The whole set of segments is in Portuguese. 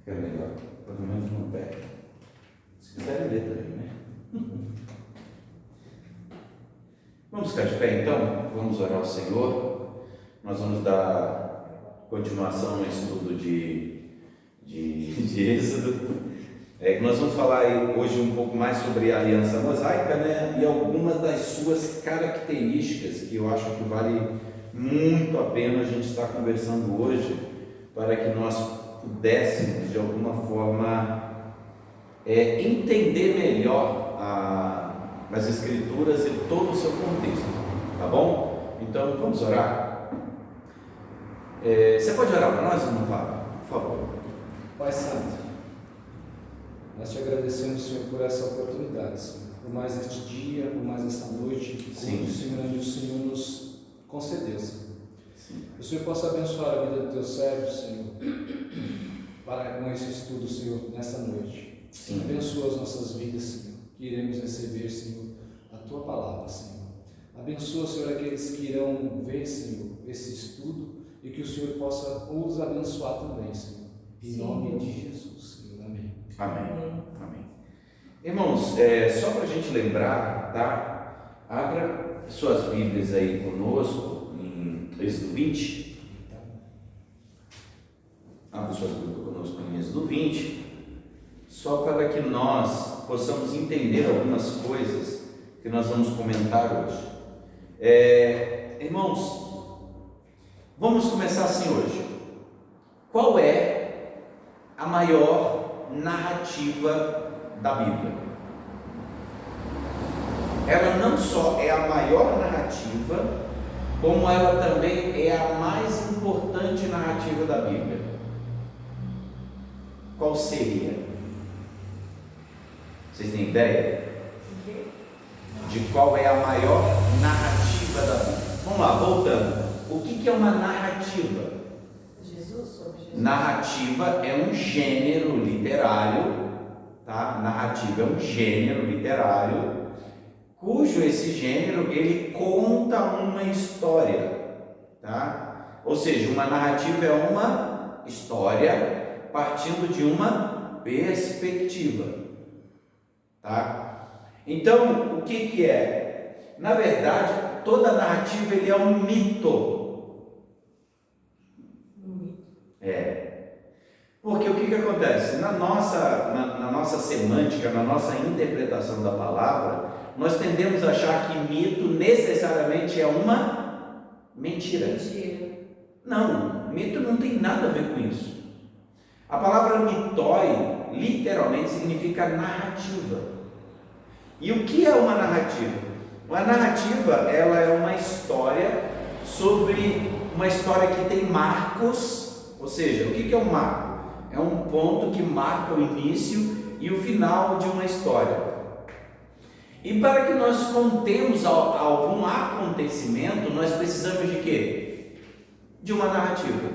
Que é melhor, pelo menos no pé. Se quiserem ler também, né? Vamos ficar de pé então? Vamos orar ao Senhor. Nós vamos dar continuação no estudo de Êxodo. Nós vamos falar aí hoje um pouco mais sobre a aliança mosaica, né? E algumas das suas características que eu acho que vale muito a pena a gente estar conversando hoje, para que nós pudéssemos de alguma forma entender melhor as Escrituras e todo o seu contexto, tá bom? Então vamos orar. Você pode orar para nós, irmão Fábio? Por favor. Pai Santo, nós te agradecemos, Senhor, por essa oportunidade, Senhor, por mais este dia, por mais esta noite, que o Senhor nos concedeu, Senhor. Sim. Que o Senhor possa abençoar a vida do teu servo, Senhor, para com esse estudo, Senhor, nessa noite. Sim. Abençoa as nossas vidas, Senhor, que iremos receber, Senhor, a tua palavra, Senhor. Abençoa, Senhor, aqueles que irão ver, Senhor, esse estudo e que o Senhor possa os abençoar também, Senhor. Em nome de Jesus, Senhor. Amém. Amém. Amém. Irmãos, só para a gente lembrar, tá? Abra suas Bíblias aí conosco em Êxodo 20. Abra suas Bíblias conosco em Êxodo 20, só para que nós possamos entender algumas coisas que nós vamos comentar hoje. Irmãos, vamos começar assim hoje. Qual é a maior narrativa da Bíblia? Ela não só é a maior narrativa, como ela também é a mais importante narrativa da Bíblia. Qual seria? Vocês têm ideia de qual é a maior narrativa da Bíblia? Vamos lá, voltando. O que é uma narrativa? Narrativa é um gênero literário, tá? Narrativa é um gênero literário, cujo esse gênero ele conta uma história, tá? Ou seja, uma narrativa é uma história partindo de uma perspectiva, tá? Então, o que é? Na verdade, toda narrativa ele é um mito. Porque o que acontece? Na nossa semântica, na nossa interpretação da palavra, nós tendemos a achar que mito necessariamente é uma mentira. Não, mito não tem nada a ver com isso. A palavra mitói literalmente significa narrativa. E o que é uma narrativa? Uma narrativa, ela é uma história sobre uma história que tem marcos. Ou seja, o que é um marco? É um ponto que marca o início e o final de uma história. E para que nós contemos algum acontecimento, nós precisamos de quê? De uma narrativa.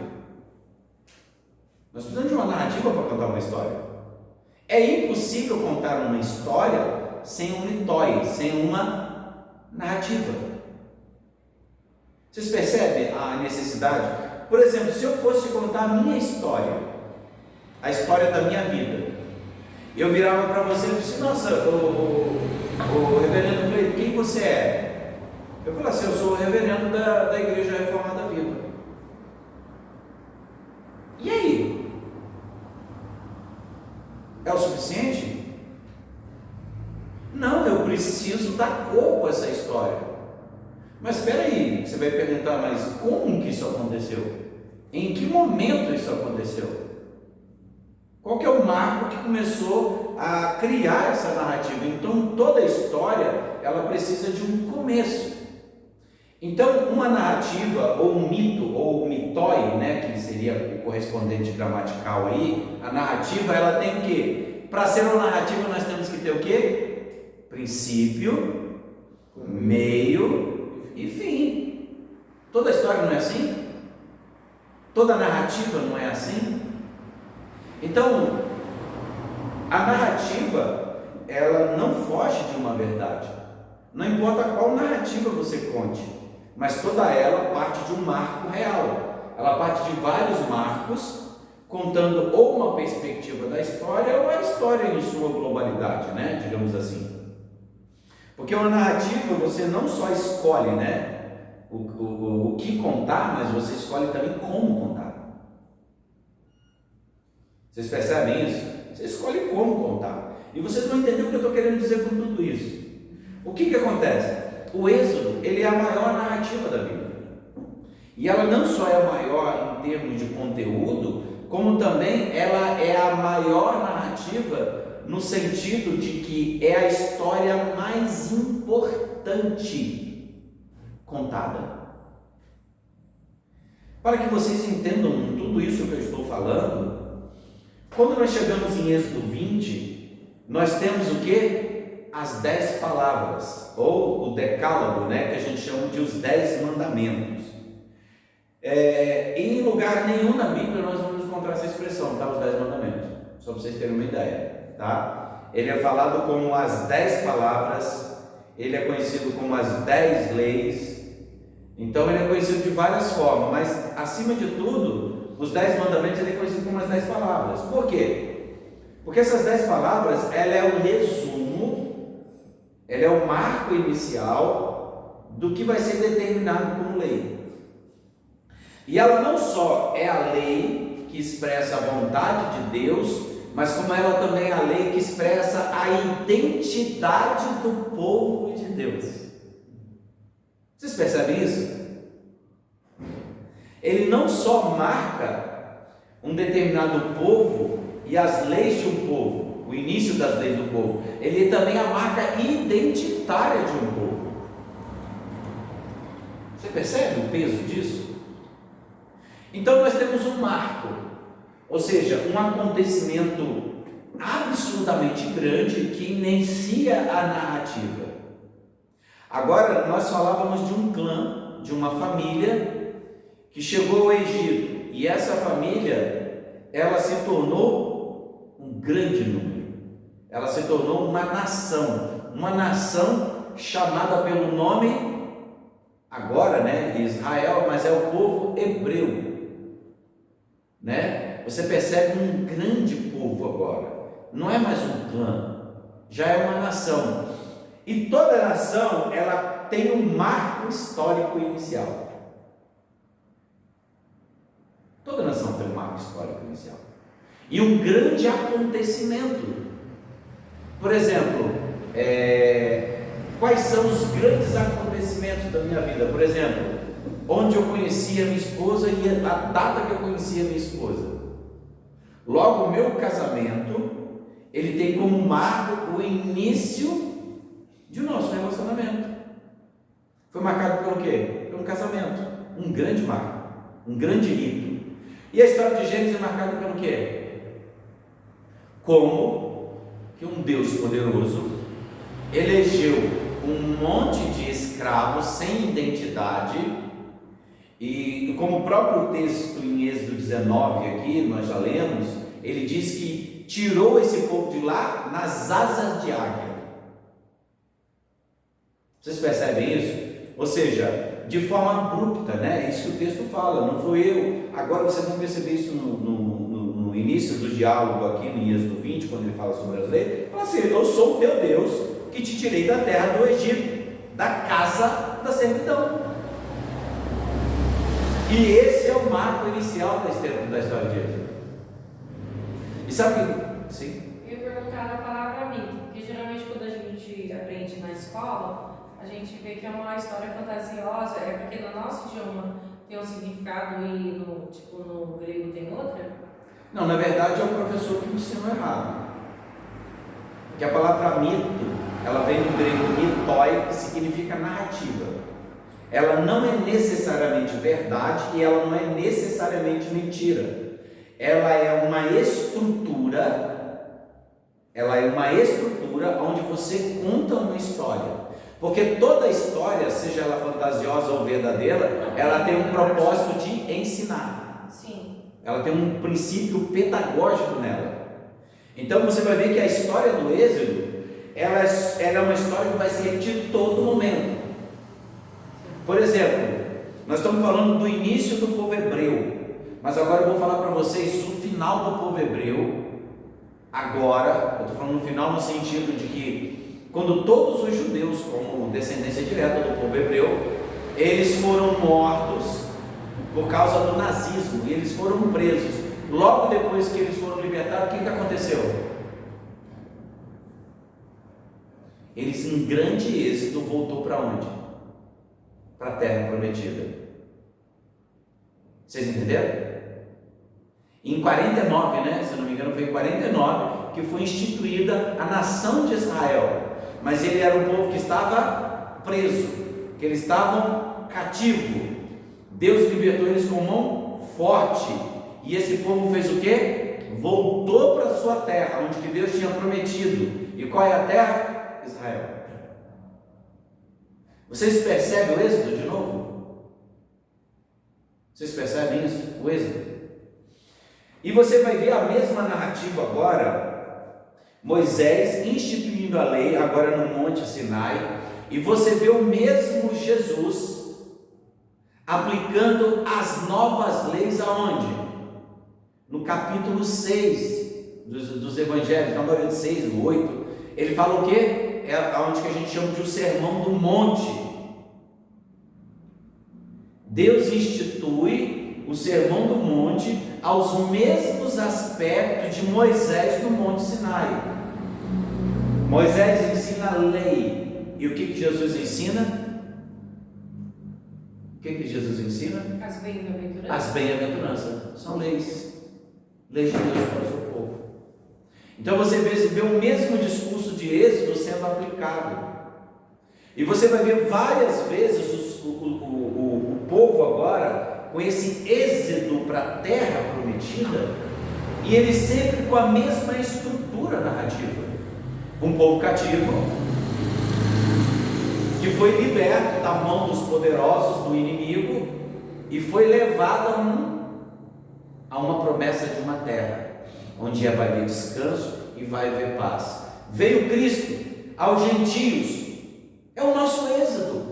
Nós precisamos de uma narrativa para contar uma história. É impossível contar uma história sem um mitói, sem uma narrativa. Vocês percebem a necessidade? Por exemplo, se eu fosse contar a minha história, a história da minha vida, eu virava para você e disse: nossa, o reverendo Cleiton, quem você é? Eu falei assim: eu sou o reverendo da Igreja Reformada Viva. E aí? É o suficiente? Não, eu preciso dar corpo a essa história. Mas espera aí, você vai perguntar, mas como que isso aconteceu? Em que momento isso aconteceu? Qual que é o marco que começou a criar essa narrativa? Então, toda a história, ela precisa de um começo. Então, uma narrativa, ou um mito, ou mitói, né, que seria o correspondente gramatical aí, a narrativa, ela tem o quê? Para ser uma narrativa, nós temos que ter o quê? Princípio, meio e fim. Toda história não é assim? Toda narrativa não é assim? Então, a narrativa, ela não foge de uma verdade. Não importa qual narrativa você conte, mas toda ela parte de um marco real. Ela parte de vários marcos contando ou uma perspectiva da história ou a história em sua globalidade, né? Digamos assim. Porque uma narrativa você não só escolhe, né? O que contar, mas você escolhe também como contar. Vocês percebem isso? Você escolhe como contar. E vocês vão entender o que eu estou querendo dizer com tudo isso. O que acontece? O Êxodo, ele é a maior narrativa da Bíblia. E ela não só é a maior em termos de conteúdo, como também ela é a maior narrativa no sentido de que é a história mais importante contada. Para que vocês entendam tudo isso que eu estou falando, quando nós chegamos em Êxodo 20, nós temos o que? As 10 palavras, ou o decálogo, né, que a gente chama de os 10 mandamentos. Em lugar nenhum na Bíblia nós vamos encontrar essa expressão, tá? Os 10 mandamentos, só para vocês terem uma ideia, tá? Ele é falado como as 10 palavras, ele é conhecido como as 10 leis, então ele é conhecido de várias formas, mas acima de tudo, os 10 mandamentos ele é conhecido como as 10 palavras. Por quê? Porque essas 10 palavras, ela é o resumo, ela é o marco inicial do que vai ser determinado como lei. E ela não só é a lei que expressa a vontade de Deus, mas como ela também é a lei que expressa a identidade do povo de Deus. Vocês percebem isso? Ele não só marca um determinado povo e as leis de um povo, o início das leis do povo, ele também é a marca identitária de um povo. Você percebe o peso disso? Então nós temos um marco, ou seja, um acontecimento absurdamente grande que inicia a narrativa. Agora nós falávamos de um clã, de uma família que chegou ao Egito, e essa família, ela se tornou um grande número, ela se tornou uma nação chamada pelo nome, agora, né, Israel, mas é o povo hebreu. Né? Você percebe um grande povo agora, não é mais um clã, já é uma nação, e toda nação ela tem um marco histórico inicial. Toda nação tem um marco histórico inicial e um grande acontecimento. Por exemplo, quais são os grandes acontecimentos da minha vida? Por exemplo, onde eu conheci a minha esposa e a data que eu conheci a minha esposa. Logo, o meu casamento, ele tem como marco o início de nosso relacionamento. Foi marcado pelo quê? Pelo casamento, um grande marco, um grande rito. E a história de Gênesis é marcada pelo quê? Como que um Deus poderoso elegeu um monte de escravos sem identidade. E como o próprio texto em Êxodo 19 aqui, nós já lemos, ele diz que tirou esse povo de lá nas asas de águia. Vocês percebem isso? Ou seja, de forma abrupta, né? É isso que o texto fala, não fui eu. Agora vocês vão perceber isso no início do diálogo aqui no Êxodo 20, quando ele fala sobre as leis. Ele fala assim: eu sou o teu Deus que te tirei da terra do Egito, da casa da servidão. E esse é o marco inicial da história de Êxodo. E sabe que... Sim? Eu ia perguntar a palavra mito, porque geralmente quando a gente aprende na escola, a gente vê que é uma história fantasiosa, é porque no nosso idioma tem um significado e no grego tem outra? Não, na verdade é o professor que ensinou errado. Porque a palavra mito, ela vem do grego mitoi, que significa narrativa. Ela não é necessariamente verdade e ela não é necessariamente mentira. Ela é uma estrutura onde você conta uma história. Porque toda história, seja ela fantasiosa ou verdadeira, ela tem um propósito de ensinar. Sim. Ela tem um princípio pedagógico nela. Então você vai ver que a história do Êxodo, ela é uma história que vai se repetir todo momento. Por exemplo, nós estamos falando do início do povo hebreu, Mas agora eu vou falar para vocês o final do povo hebreu. Agora, eu estou falando no final no sentido de que quando todos os judeus, como descendência direta do povo hebreu, eles foram mortos por causa do nazismo e eles foram presos. Logo depois que eles foram libertados, o que aconteceu? Eles, em grande êxito, voltou para onde? Para a terra prometida. Vocês entenderam? Em 49, né? Se eu não me engano, foi em 49 que foi instituída a nação de Israel. Mas ele era um povo que estava preso, que eles estavam cativo. Deus libertou eles com mão forte. E esse povo fez o quê? Voltou para a sua terra, onde que Deus tinha prometido. E qual é a terra? Israel. Vocês percebem o êxodo de novo? Vocês percebem isso? O êxodo? E você vai ver a mesma narrativa agora, Moisés instituindo a lei, agora no Monte Sinai, e você vê o mesmo Jesus aplicando as novas leis aonde? No capítulo 6 dos Evangelhos, na maioria de 6, no 8, ele fala o quê? É onde que a gente chama de o Sermão do Monte. Deus institui o Sermão do Monte aos mesmos aspectos de Moisés no Monte Sinai. Moisés ensina a lei. E o que Jesus ensina? O que Jesus ensina? As bem-aventuranças. As bem-aventuranças. São leis. Leis de Deus para o seu povo. Então você vê o mesmo discurso de Êxodo sendo aplicado. E você vai ver várias vezes o povo agora com esse êxodo para a terra prometida, e ele sempre com a mesma estrutura narrativa. Um povo cativo que foi liberto da mão dos poderosos, do inimigo, e foi levado a uma promessa de uma terra onde vai haver descanso e vai haver paz. Veio Cristo aos gentios. É o nosso êxodo.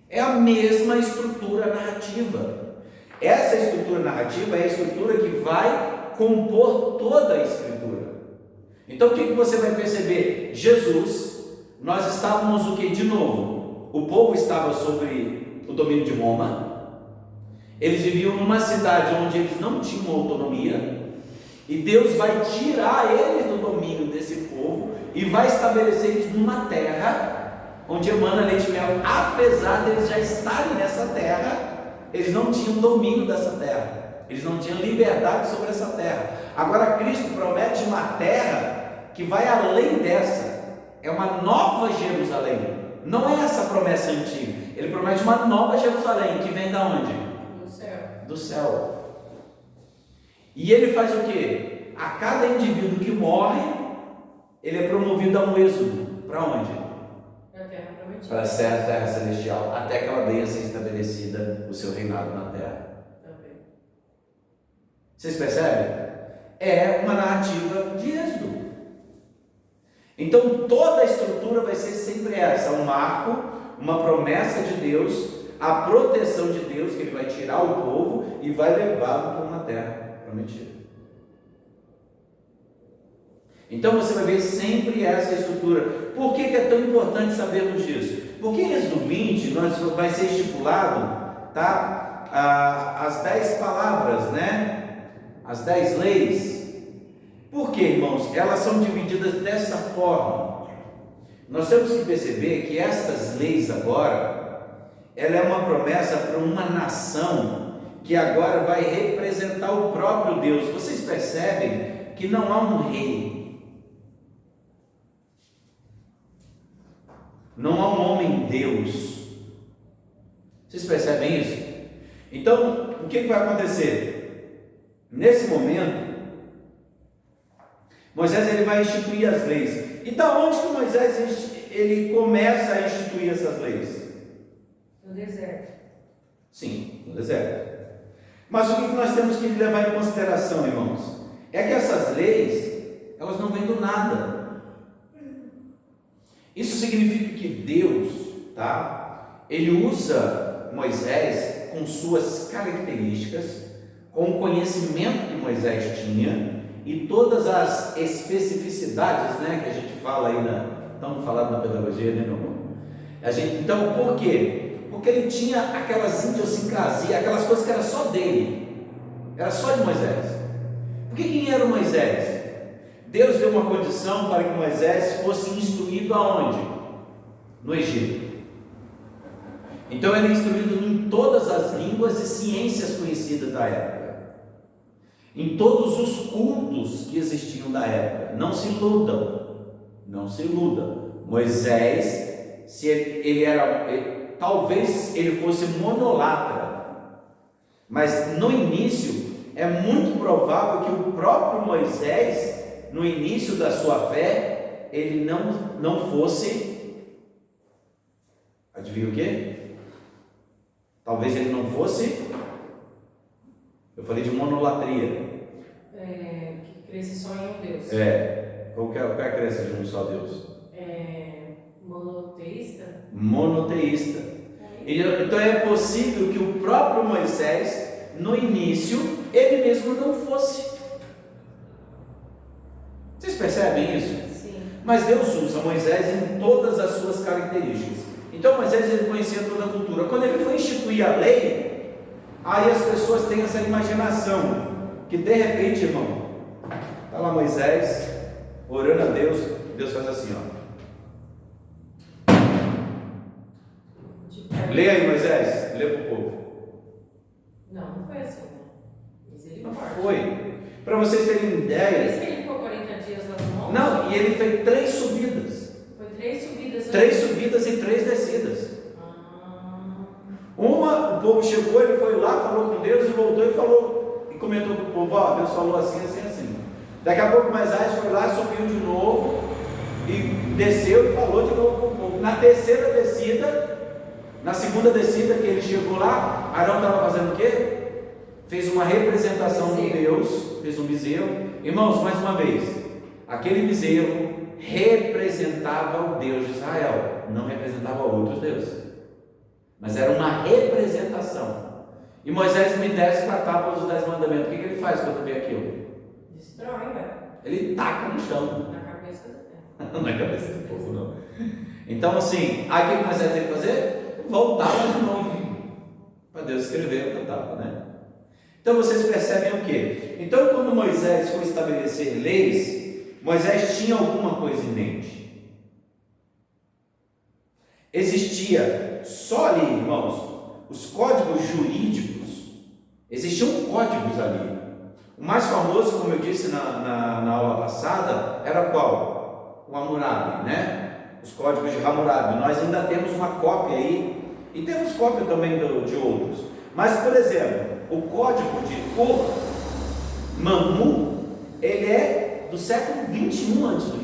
É a mesma estrutura narrativa. Essa estrutura narrativa é a estrutura que vai compor toda a Escritura. Então o que você vai perceber? Jesus, nós estávamos o que? De novo, o povo estava sobre o domínio de Roma. Eles viviam numa cidade onde eles não tinham autonomia. E Deus vai tirar eles do domínio desse povo e vai estabelecer eles numa terra onde emana leite e mel. Apesar de eles já estarem nessa terra, eles não tinham domínio dessa terra, eles não tinham liberdade sobre essa terra. Agora Cristo promete uma terra que vai além dessa, é uma nova Jerusalém. Não é essa promessa antiga, ele promete uma nova Jerusalém que vem da onde? Do céu. Do céu. E ele faz o quê? A cada indivíduo que morre, ele é promovido a um êxodo. Para onde? Para a terra prometida. Para a terra celestial, até que ela venha a ser estabelecida o seu reinado na terra. Também. Vocês percebem? É uma narrativa de êxodo. Então toda a estrutura vai ser sempre essa: um marco, uma promessa de Deus, a proteção de Deus, que ele vai tirar o povo e vai levá-lo para uma terra prometida. Então você vai ver sempre essa estrutura. Por que é tão importante sabermos disso? Porque em Êxodo 20 vai ser estipulado, tá? As 10 palavras, né? As 10 leis. Por que, irmãos? Elas são divididas dessa forma. Nós temos que perceber que essas leis agora, ela é uma promessa para uma nação que agora vai representar o próprio Deus. Vocês percebem que não há um rei, não há um homem Deus. Vocês percebem isso? Então, o que vai acontecer? Nesse momento, Moisés ele vai instituir as leis. E da onde que Moisés ele começa a instituir essas leis? No deserto. Sim, no deserto. Mas o que nós temos que levar em consideração, irmãos? É que essas leis, elas não vêm do nada. Isso significa que Deus, tá? Ele usa Moisés com suas características, com o conhecimento que Moisés tinha e todas as especificidades, né, que a gente fala aí estamos falando na pedagogia, né, meu irmão? Então, por quê? Porque ele tinha aquelas idiosincrasias, aquelas coisas que era só dele, era só de Moisés. Porque quem era o Moisés? Deus deu uma condição para que Moisés fosse instruído aonde? No Egito. Então ele é instruído em todas as línguas e ciências conhecidas da época, em todos os cultos que existiam da época. Não se iludam, não se iludam. Moisés, se talvez ele fosse monolatra, mas no início é muito provável que o próprio Moisés, no início da sua fé, ele não fosse, adivinha o quê? Talvez ele não fosse, eu falei de monolatria. Que cresce só em um Deus. Qual é a crença de um só Deus? Monoteísta. Monoteísta. Então é possível que o próprio Moisés, no início, ele mesmo não fosse. Vocês percebem isso? Sim. Mas Deus usa Moisés em todas as suas características. Então Moisés, ele conhecia toda a cultura. Quando ele foi instituir a lei, aí as pessoas têm essa imaginação, que de repente, irmão, está lá Moisés, orando a Deus, Deus faz assim, ó. Lê aí, Moisés, lê para o povo. Não foi assim, né? Não foi. Para vocês terem Por ideia. isso que ele ficou 40 dias lá no monte? Não, e ele fez 3 subidas. Foi 3 subidas. 3 subidas e 3 descidas. Uma, o povo chegou, ele foi lá, falou com Deus e voltou e falou, e comentou com o povo, ó, Deus falou assim, assim, assim. Daqui a pouco Moisés foi lá, subiu de novo e desceu e falou de novo com o povo. Na terceira descida, na segunda descida que ele chegou lá, Arão estava fazendo o quê? Fez uma representação de Deus, fez um bezerro. Irmãos, mais uma vez, aquele bezerro representava o Deus de Israel, não representava outros deuses, mas era uma representação. E Moisés me desce para a tábua dos 10 mandamentos. O que ele faz quando vê aquilo? Destrói, velho. Ele taca no chão. Na cabeça do Não é cabeça do povo, não. Então, assim, aí o que Moisés tem que fazer? Voltar lá de novo, para Deus escrever na tábua, né? Então vocês percebem o quê? Então, quando Moisés foi estabelecer leis, Moisés tinha alguma coisa em mente. Existia só ali, irmãos, os códigos jurídicos, existiam códigos ali. O mais famoso, como eu disse na aula passada, era qual? O Hammurabi, né? Os códigos de Hammurabi. Nós ainda temos uma cópia aí, e temos cópia também de outros. Mas, por exemplo, o código de Ur-Mammu, ele é do século 21 a.C.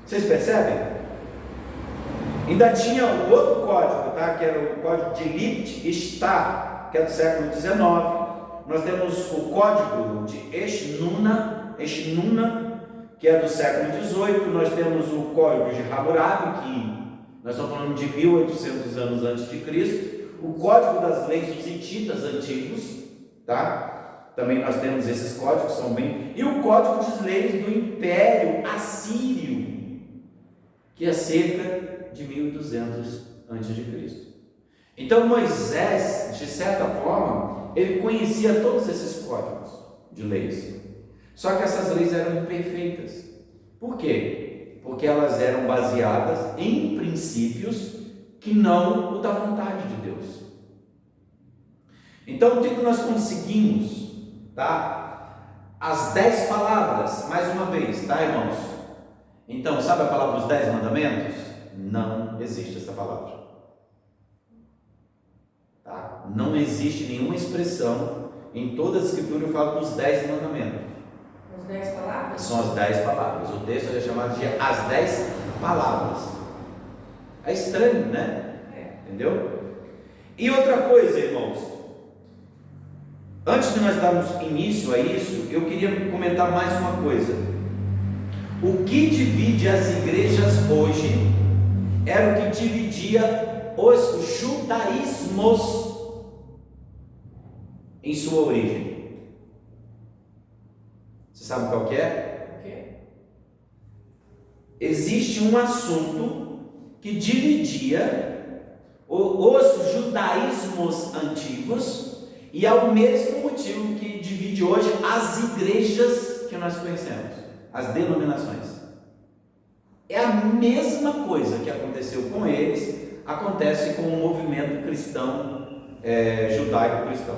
Vocês percebem? Ainda tinha o outro código, tá? Que era o código de Lipt-Ishtar, que é do século 19. Nós temos o código de Eshnunna, que é do século 18. Nós temos o código de Hammurabi, que nós estamos falando de 1800 anos antes de Cristo. O código das leis dos hititas antigos, tá? Também nós temos esses códigos, são bem... E o código de leis do Império Assírio, que é cerca de 1200 antes de Cristo. Então Moisés, de certa forma, ele conhecia todos esses códigos de leis. Só que essas leis eram imperfeitas. Por quê? Porque elas eram baseadas em princípios que não o da vontade de Deus. Então, o que nós conseguimos, tá? As 10 palavras, mais uma vez, tá, irmãos? Então, sabe a palavra dos 10 mandamentos? Não existe essa palavra. Tá? Não existe nenhuma expressão em toda a Escritura que fala dos 10 mandamentos. As 10 palavras? São as 10 palavras. O texto é chamado de as 10 palavras. É estranho, né? Entendeu? E outra coisa, irmãos, antes de nós darmos início a isso, eu queria comentar mais uma coisa. O que divide as igrejas hoje era o que dividia os judaísmos em sua origem? Você sabe qual que é? O quê? Existe um assunto que dividia os judaísmos antigos e é o mesmo motivo que divide hoje as igrejas que nós conhecemos, as denominações. É a mesma coisa que aconteceu com eles, acontece com o movimento cristão, judaico-cristão.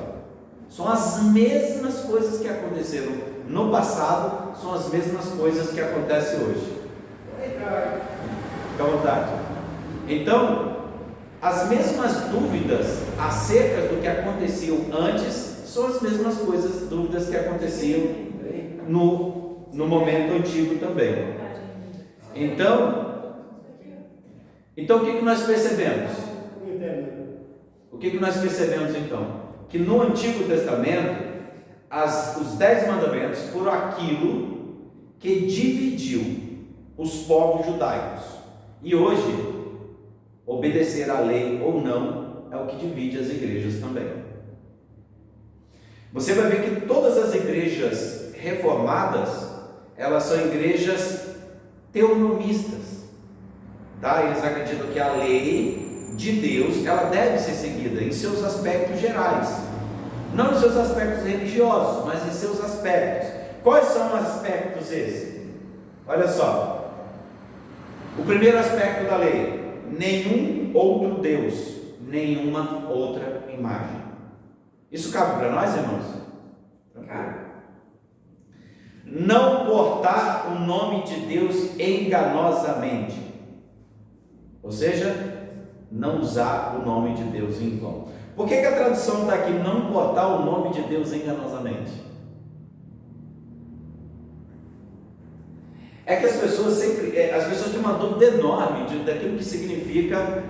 São as mesmas coisas que aconteceram no passado, são as mesmas coisas que acontecem hoje. Fica à vontade. Então, as mesmas dúvidas acerca do que aconteceu antes são as mesmas dúvidas que aconteciam no momento antigo também. Então o que nós percebemos? O que nós percebemos então? Que no Antigo Testamento, os 10 mandamentos foram aquilo que dividiu os povos judaicos. E hoje, obedecer à lei ou não é o que divide as igrejas também. Você vai ver que todas as igrejas reformadas, elas são igrejas teonomistas, tá? Eles acreditam que a lei de Deus, ela deve ser seguida em seus aspectos gerais, não em seus aspectos religiosos, mas em seus aspectos. Quais são os aspectos esses? Olha só, o primeiro aspecto da lei: nenhum outro Deus, nenhuma outra imagem. Isso cabe para nós, irmãos? Cabe. Não portar o nome de Deus enganosamente, ou seja, não usar o nome de Deus em vão. Por que a tradução está aqui, não portar o nome de Deus enganosamente? É que as pessoas têm uma dúvida enorme daquilo que significa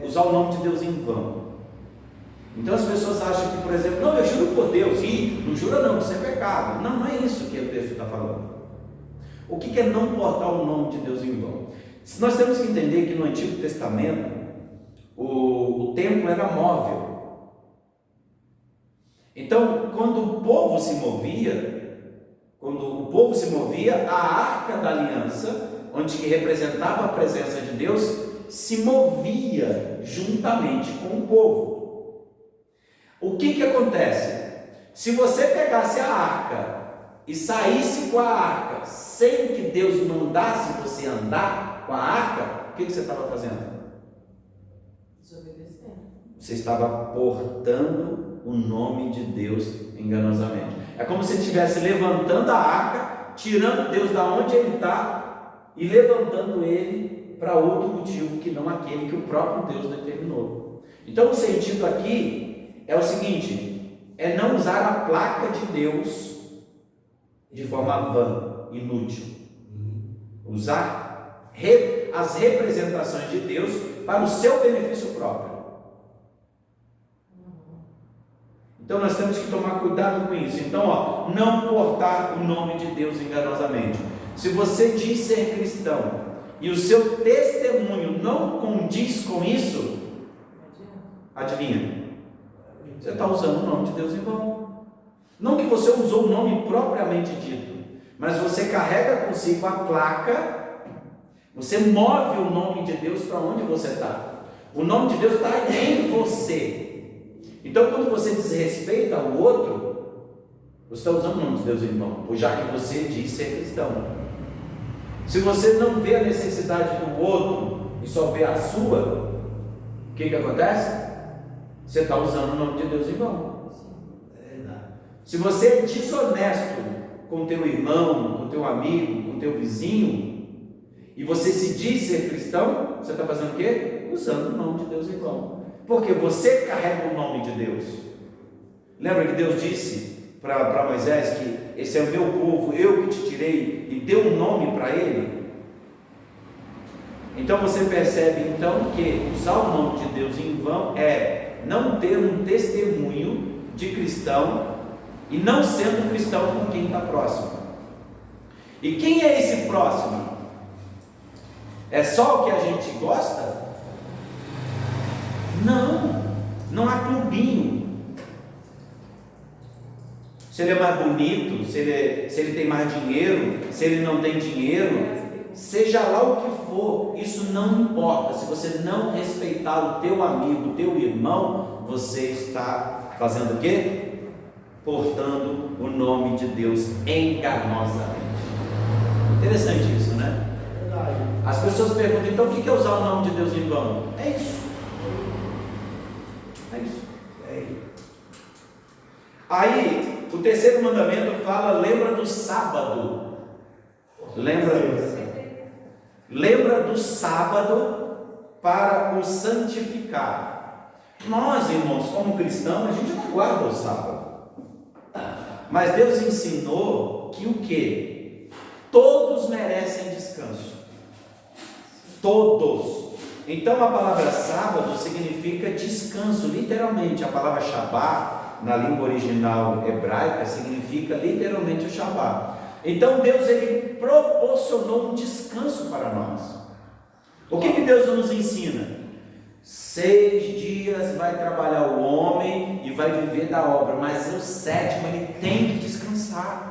usar o nome de Deus em vão. Então as pessoas acham que, por exemplo, não, eu juro por Deus, e não jura não, isso é pecado. Não é isso que o texto está falando. O que é não portar o nome de Deus em vão? Nós temos que entender que no Antigo Testamento o templo era móvel. Então, quando o povo se movia, a arca da aliança, onde que representava a presença de Deus, se movia juntamente com o povo. O que acontece? Se você pegasse a arca e saísse com a arca sem que Deus mandasse você andar com a arca, o que você estava fazendo? Desobedecendo. Você estava portando o nome de Deus enganosamente. É como se estivesse levantando a arca, tirando Deus da onde ele está e levantando ele para outro motivo que não aquele que o próprio Deus determinou. Então o sentido aqui é o seguinte: é não usar a placa de Deus de forma vã, inútil. Usar as representações de Deus para o seu benefício próprio. Então nós temos que tomar cuidado com isso. Então, não portar o nome de Deus enganosamente. Se você diz ser cristão e o seu testemunho não condiz com isso, adivinha? Você está usando o nome de Deus em vão. Não que você usou o nome propriamente dito, mas você carrega consigo a placa, você move o nome de Deus para onde você está. O nome de Deus está em você. Então, quando você desrespeita o outro, você está usando o nome de Deus em vão, já que você diz ser cristão. Se você não vê a necessidade do outro e só vê a sua, o que acontece? Você está usando o nome de Deus em vão. Se você é desonesto com teu irmão, com teu amigo, com teu vizinho, e você se diz ser cristão, você está fazendo o quê? Usando o nome de Deus em vão. Porque você carrega o nome de Deus. Lembra que Deus disse para Moisés que esse é o meu povo, eu que te tirei, e deu um nome para ele? Então você percebe então que usar o nome de Deus em vão é não ter um testemunho de cristão e não sendo cristão com quem está próximo. E quem é esse próximo? É só o que a gente gosta? Não há clubinho. se ele é mais bonito, se ele tem mais dinheiro, se ele não tem dinheiro, seja lá o que for, isso não importa. Se você não respeitar o teu amigo, o teu irmão, você está fazendo o quê? Portando o nome de Deus enganosamente. Interessante isso, né? As pessoas perguntam, então o que é usar o nome de Deus em vão? É isso. É isso. Aí, o terceiro mandamento fala, lembra do sábado. Lembra do sábado para o santificar. Nós, irmãos, como cristãos, a gente não guarda o sábado. Mas Deus ensinou que o quê? Todos merecem descanso. Todos. Então a palavra sábado significa descanso, literalmente. A palavra Shabbat, na língua original hebraica, significa literalmente o Shabbat. Então Deus, ele proporcionou um descanso para nós. O que Deus nos ensina? 6 dias vai trabalhar o homem e vai viver da obra, mas o sétimo ele tem que descansar.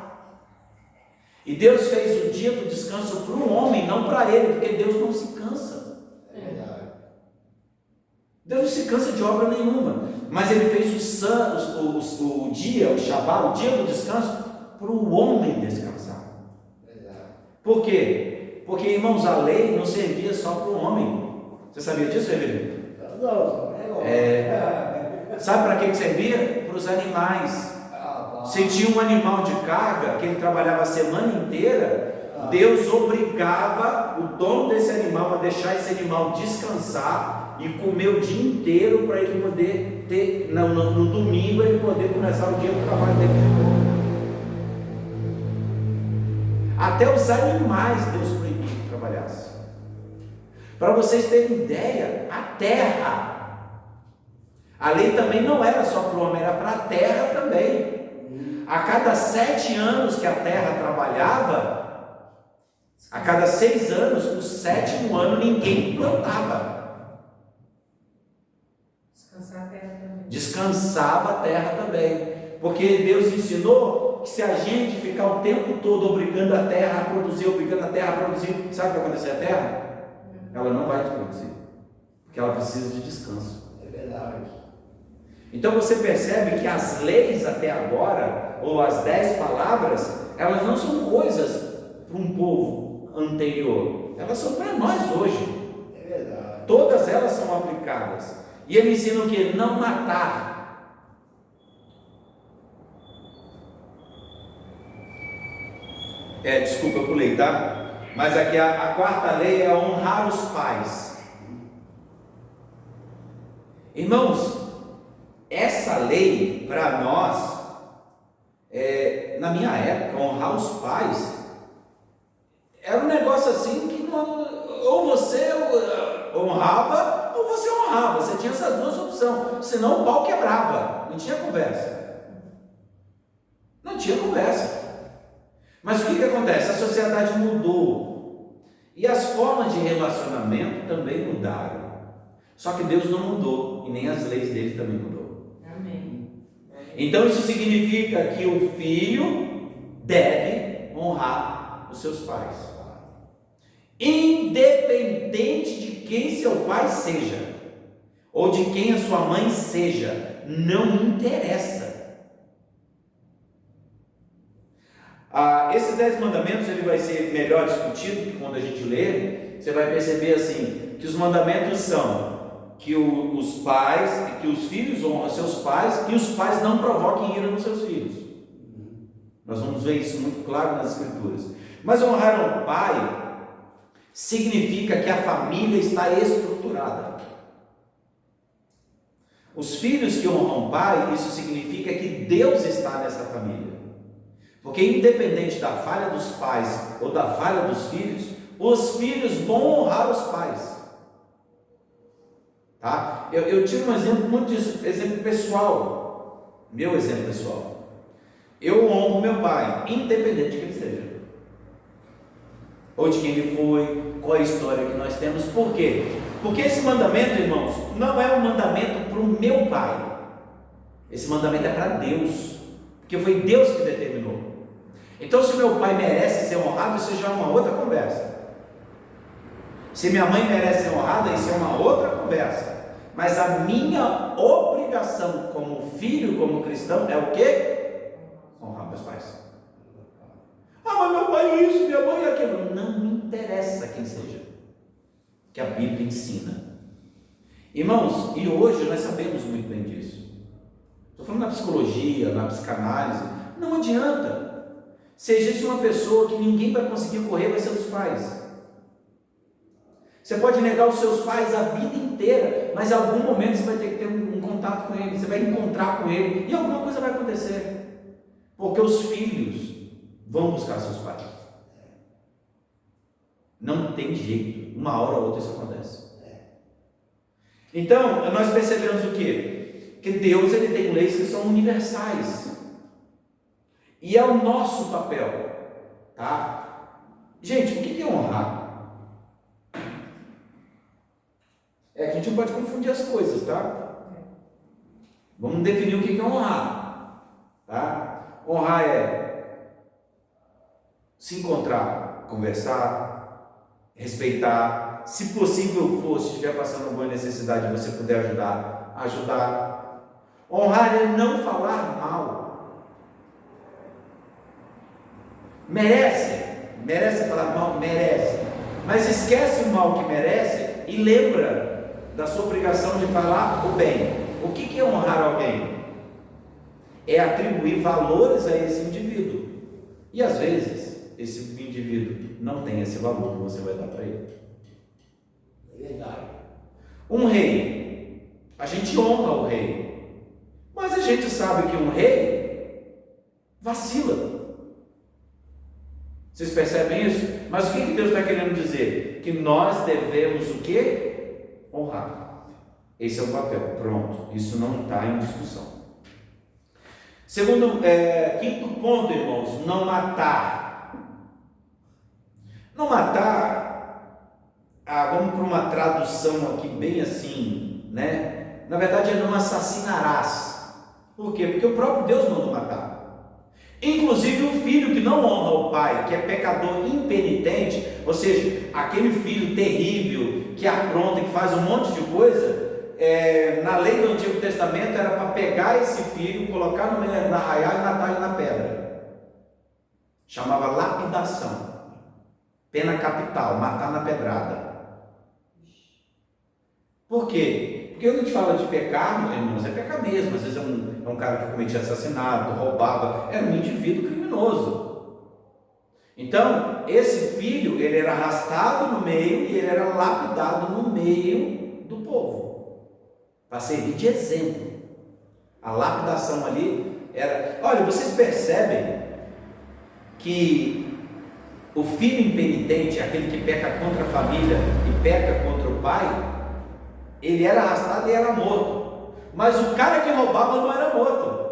E Deus fez o dia do descanso para o homem, não para ele, porque Deus não se cansa. Deus não se cansa de obra nenhuma, mas ele fez o dia, o Shabbat, o dia do descanso, para o homem descansar. Por quê? Porque, irmãos, a lei não servia só para o homem. Você sabia disso, Evelino? Não. Sabe para que servia? Para os animais. Se tinha um animal de carga que ele trabalhava a semana inteira, Deus obrigava o dono desse animal a deixar esse animal descansar e comer o dia inteiro, para ele poder ter, no domingo, ele poder começar o dia do trabalho dele de novo. Até os animais Deus proibiu que trabalhassem. Para vocês terem ideia, a terra, a lei também não era só para o homem, era para a terra também. A cada 7 anos que a terra trabalhava, a cada 6 anos, o 7º ano ninguém plantava. Descansava a terra também. Porque Deus ensinou que se a gente ficar o tempo todo obrigando a terra a produzir, sabe o que vai acontecer à terra? Ela não vai produzir, porque ela precisa de descanso. É verdade. Então você percebe que as leis até agora, ou as 10 palavras, elas não são coisas para um povo anterior, elas são para nós hoje. É verdade. Todas elas são aplicadas. E ele ensina o que? Não matar. Desculpa, eu pulei, tá? Mas aqui a quarta lei é honrar os pais. Irmãos, essa lei para nós, na minha época, honrar os pais era um negócio assim que ou você honrava ou você honrava. Você tinha essas duas opções, senão o pau quebrava, não tinha conversa. Mas o que acontece? A sociedade mudou e as formas de relacionamento também mudaram. Só que Deus não mudou e nem as leis dele também mudou. Amém. Então isso significa que o filho deve honrar os seus pais, independente de quem seu pai seja ou de quem a sua mãe seja, não interessa. Esses 10 mandamentos ele vai ser melhor discutido, que quando a gente lê, você vai perceber assim, que os mandamentos são que que os filhos honram seus pais e os pais não provoquem ira nos seus filhos. Nós vamos ver isso muito claro nas escrituras. Mas honrar o pai significa que a família está estruturada. Os filhos que honram o pai, isso significa que Deus está nessa família. Porque independente da falha dos pais ou da falha dos filhos, os filhos vão honrar os pais. Tá? Eu tiro um exemplo muito disso, exemplo pessoal, meu exemplo pessoal. Eu honro meu pai, independente de quem ele seja, ou de quem ele foi, qual a história que nós temos. Por quê? Porque esse mandamento, irmãos, não é um mandamento para o meu pai. Esse mandamento é para Deus. porque foi Deus que determinou. Então, se meu pai merece ser honrado, isso já é uma outra conversa. Se minha mãe merece ser honrada, isso é uma outra conversa. Mas a minha obrigação como filho, como cristão, é o quê? Honrar meus pais. Ah, mas meu pai é isso, minha mãe é aquilo. Não me interessa quem seja, que a Bíblia ensina. Irmãos, e hoje nós sabemos muito bem disso. Estou falando na psicologia, na psicanálise. Não adianta. Se existe uma pessoa que ninguém vai conseguir correr, vai ser os pais. Você pode negar os seus pais a vida inteira, mas em algum momento você vai ter que ter um contato com ele, você vai encontrar com ele, e alguma coisa vai acontecer. Porque os filhos vão buscar seus pais. Não tem jeito. Uma hora ou outra isso acontece. Então, nós percebemos o quê? Que Deus, ele tem leis que são universais. E é o nosso papel, tá? Gente, o que é honrar? É que a gente não pode confundir as coisas, tá? Vamos definir o que é honrar, tá? Honrar é se encontrar, conversar, respeitar. Se possível for, se estiver passando alguma necessidade, você puder ajudar, ajudar. Honrar é não falar mal. Merece falar mal? Merece. Mas esquece o mal que merece e lembra da sua obrigação de falar o bem. O que é honrar alguém? É atribuir valores a esse indivíduo. E às vezes, esse indivíduo não tem esse valor que você vai dar para ele. Verdade. Um rei, a gente honra o rei, mas a gente sabe que um rei vacila. Vocês percebem isso? Mas o que Deus está querendo dizer? Que nós devemos o quê? Honrar. Esse é o papel. Pronto. Isso não está em discussão. Segundo, quinto ponto, irmãos, não matar. Não matar. Vamos para uma tradução aqui bem assim, né? Na verdade é não assassinarás. Por quê? Porque o próprio Deus mandou matar. Inclusive o filho que não honra o pai, que é pecador impenitente, ou seja, aquele filho terrível, que apronta, que faz um monte de coisa, na lei do Antigo Testamento era para pegar esse filho, colocar no meio da arraial e matar ele na pedra. Chamava lapidação. Pena capital, matar na pedrada. Por quê? Porque eu não te falo de pecar, irmãos, é pecar mesmo. Às vezes é um cara que cometia assassinato, roubava, era um indivíduo criminoso. Então, esse filho, ele era arrastado no meio e ele era lapidado no meio do povo, para servir de exemplo. A lapidação ali era... Olha, vocês percebem que o filho impenitente, aquele que peca contra a família e peca contra o pai, ele era arrastado e era morto. Mas o cara que roubava não era morto.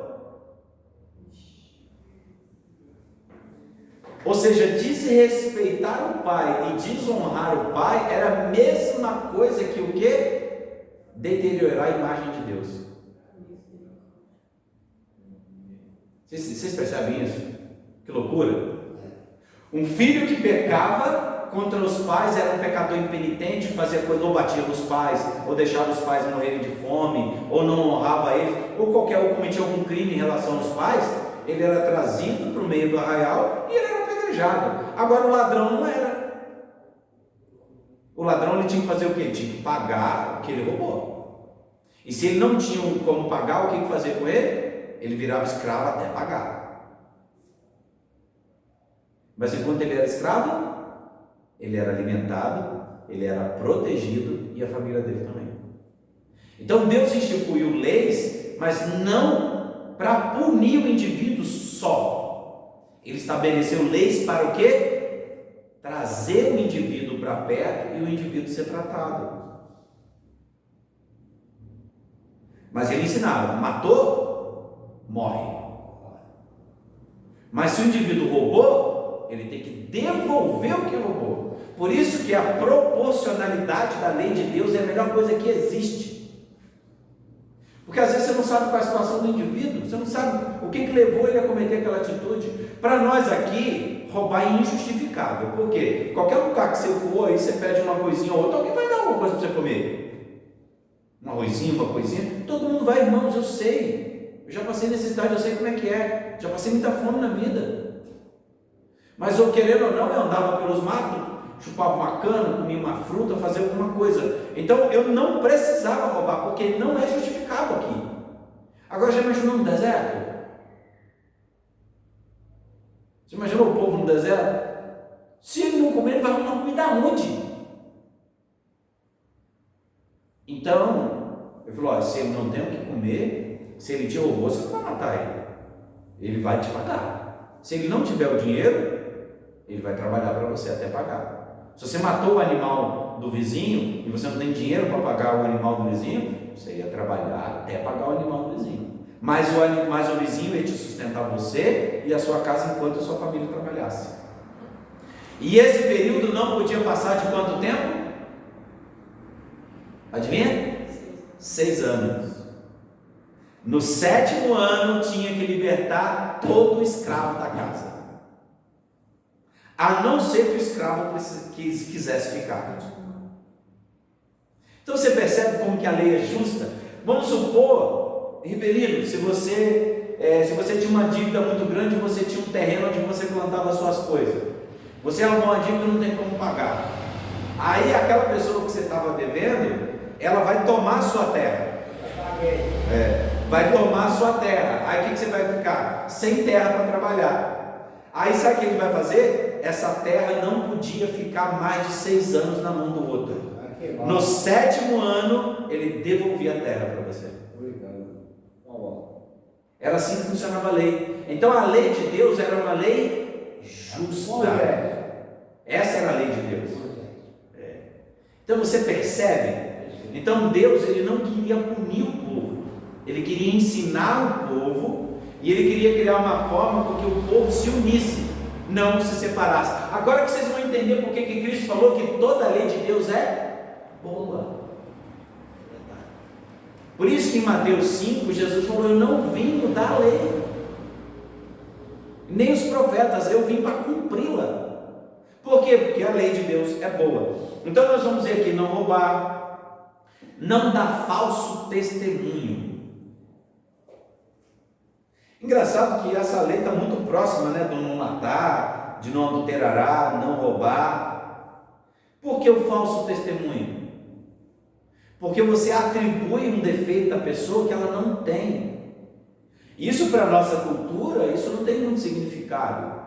Ou seja, desrespeitar o pai e desonrar o pai era a mesma coisa que o quê? Deteriorar a imagem de Deus. Vocês percebem isso? Que loucura! Um filho que pecava contra os pais era um pecador impenitente, fazia coisa, ou batia nos pais, ou deixava os pais morrerem de fome, ou não honrava eles, ou cometia algum crime em relação aos pais. Ele era trazido para o meio do arraial e ele era apedrejado. Agora o ladrão não era. O ladrão ele tinha que fazer o quê? Tinha que pagar o que ele roubou. E se ele não tinha como pagar, o que fazer com ele? Ele virava escravo até pagar. Mas enquanto ele era escravo, ele era alimentado, ele era protegido e a família dele também. Então Deus instituiu leis, mas não para punir o indivíduo só. Ele estabeleceu leis para o quê? Trazer o indivíduo para perto e o indivíduo ser tratado. Mas ele ensinava: matou, morre. Mas se o indivíduo roubou, ele tem que devolver o que roubou. Por isso que a proporcionalidade da lei de Deus é a melhor coisa que existe. Porque às vezes você não sabe qual é a situação do indivíduo, você não sabe o que levou ele a cometer aquela atitude. Para nós aqui, roubar é injustificável. Por quê? Qualquer lugar que você for, aí você pede uma coisinha ou outra, alguém vai dar alguma coisa para você comer. Um arrozinho, uma coisinha. Todo mundo vai, irmãos, eu sei. Eu já passei necessidade, eu sei como é que é. Já passei muita fome na vida. Mas eu, querendo ou não, eu andava pelos matos, chupava uma cana, comia uma fruta, fazia alguma coisa. Então eu não precisava roubar, porque não é justificável aqui. Agora já imaginou no deserto? Você imaginou o povo no deserto? Se ele não comer, ele vai arrumar comida aonde? Então, ele falou, se ele não tem o que comer, se ele te roubou, você não vai matar ele. Ele vai te pagar. Se ele não tiver o dinheiro, ele vai trabalhar para você até pagar. Se você matou o animal do vizinho e você não tem dinheiro para pagar o animal do vizinho, você ia trabalhar até pagar o animal do vizinho. Mas o vizinho ia te sustentar você e a sua casa enquanto a sua família trabalhasse. E esse período não podia passar de quanto tempo? Adivinha? 6 anos. No 7º ano tinha que libertar todo o escravo da casa. A não ser que o escravo quisesse ficar. Então você percebe como que a lei é justa? Vamos supor, Ribelino, se você tinha uma dívida muito grande, você tinha um terreno onde você plantava as suas coisas. Você arrumou uma dívida e não tem como pagar. Aí aquela pessoa que você estava devendo, ela vai tomar a sua terra. Vai tomar a sua terra. Aí o que você vai ficar? Sem terra para trabalhar. Aí sabe o que ele vai fazer? Essa terra não podia ficar mais de 6 anos na mão do outro. No 7º ano, ele devolvia a terra para você. Era assim que funcionava a lei. Então a lei de Deus era uma lei justa. Essa era a lei de Deus. Então você percebe? Então Deus, ele não queria punir o povo. Ele queria ensinar o povo. E ele queria criar uma forma para que o povo se unisse, não se separasse. Agora que vocês vão entender por que Cristo falou que toda a lei de Deus é boa. Por isso que em Mateus 5, Jesus falou, eu não vim mudar a lei, nem os profetas, eu vim para cumpri-la. Por quê? Porque a lei de Deus é boa. Então nós vamos ver aqui, não roubar, não dar falso testemunho. Engraçado que essa lei está muito próxima, do não matar, de não adulterará, não roubar. Por que o falso testemunho? Porque você atribui um defeito à pessoa que ela não tem. Isso para a nossa cultura, isso não tem muito significado.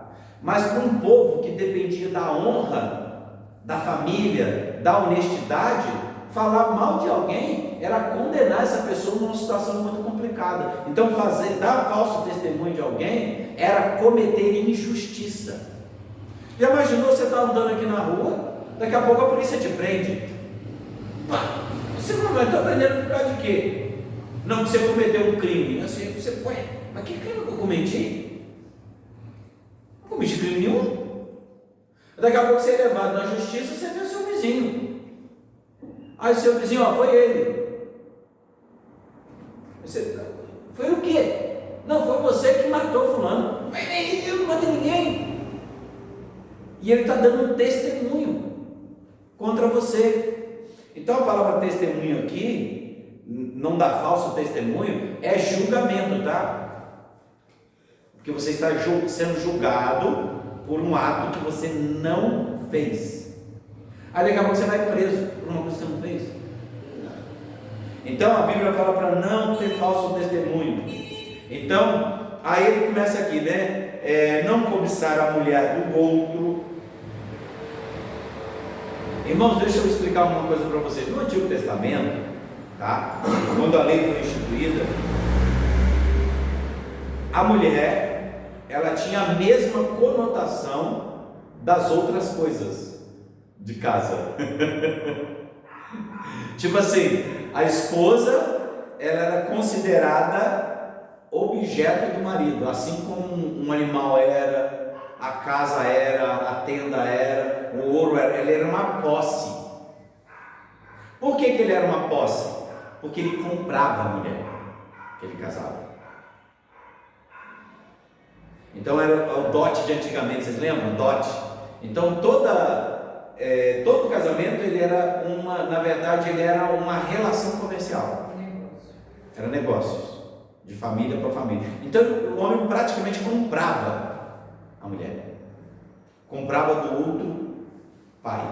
Mas para um povo que dependia da honra, da família, da honestidade, falar mal de alguém era condenar essa pessoa numa situação muito complicada. Então dar falso testemunho de alguém era cometer injustiça. Já imaginou você está andando aqui na rua, daqui a pouco a polícia te prende? Você não vai estar prendendo por causa de quê? Não, você cometeu um crime. Assim, mas que crime que eu cometi? Não cometi crime nenhum. Daqui a pouco você é levado na justiça, você vê o seu vizinho. Aí o seu vizinho, foi ele. Foi o quê? Não, foi você que matou fulano. Mas eu não matei ninguém. E ele está dando um testemunho contra você. Então a palavra testemunho aqui, não dá falso testemunho, é julgamento, tá? Porque você está sendo julgado por um ato que você não fez. Aí daqui a pouco você vai preso por uma coisa que você não fez. Então a Bíblia fala para não ter falso testemunho. Então, aí ele começa aqui, não cobiçar a mulher do outro. Irmãos, deixa eu explicar uma coisa para vocês. No Antigo Testamento, tá? Quando a lei foi instituída, a mulher, ela tinha a mesma conotação das outras coisas de casa. Tipo assim, a esposa, ela era considerada objeto do marido, assim como um animal era, a casa era, a tenda era, o ouro era, ele era uma posse. Por que ele era uma posse? Porque ele comprava a mulher. que ele casava. Então era o dote de antigamente, vocês lembram? Dote. Então todo casamento ele era na verdade ele era uma relação comercial. Era negócios, de família para família. Então o homem praticamente comprava a mulher, comprava do outro pai.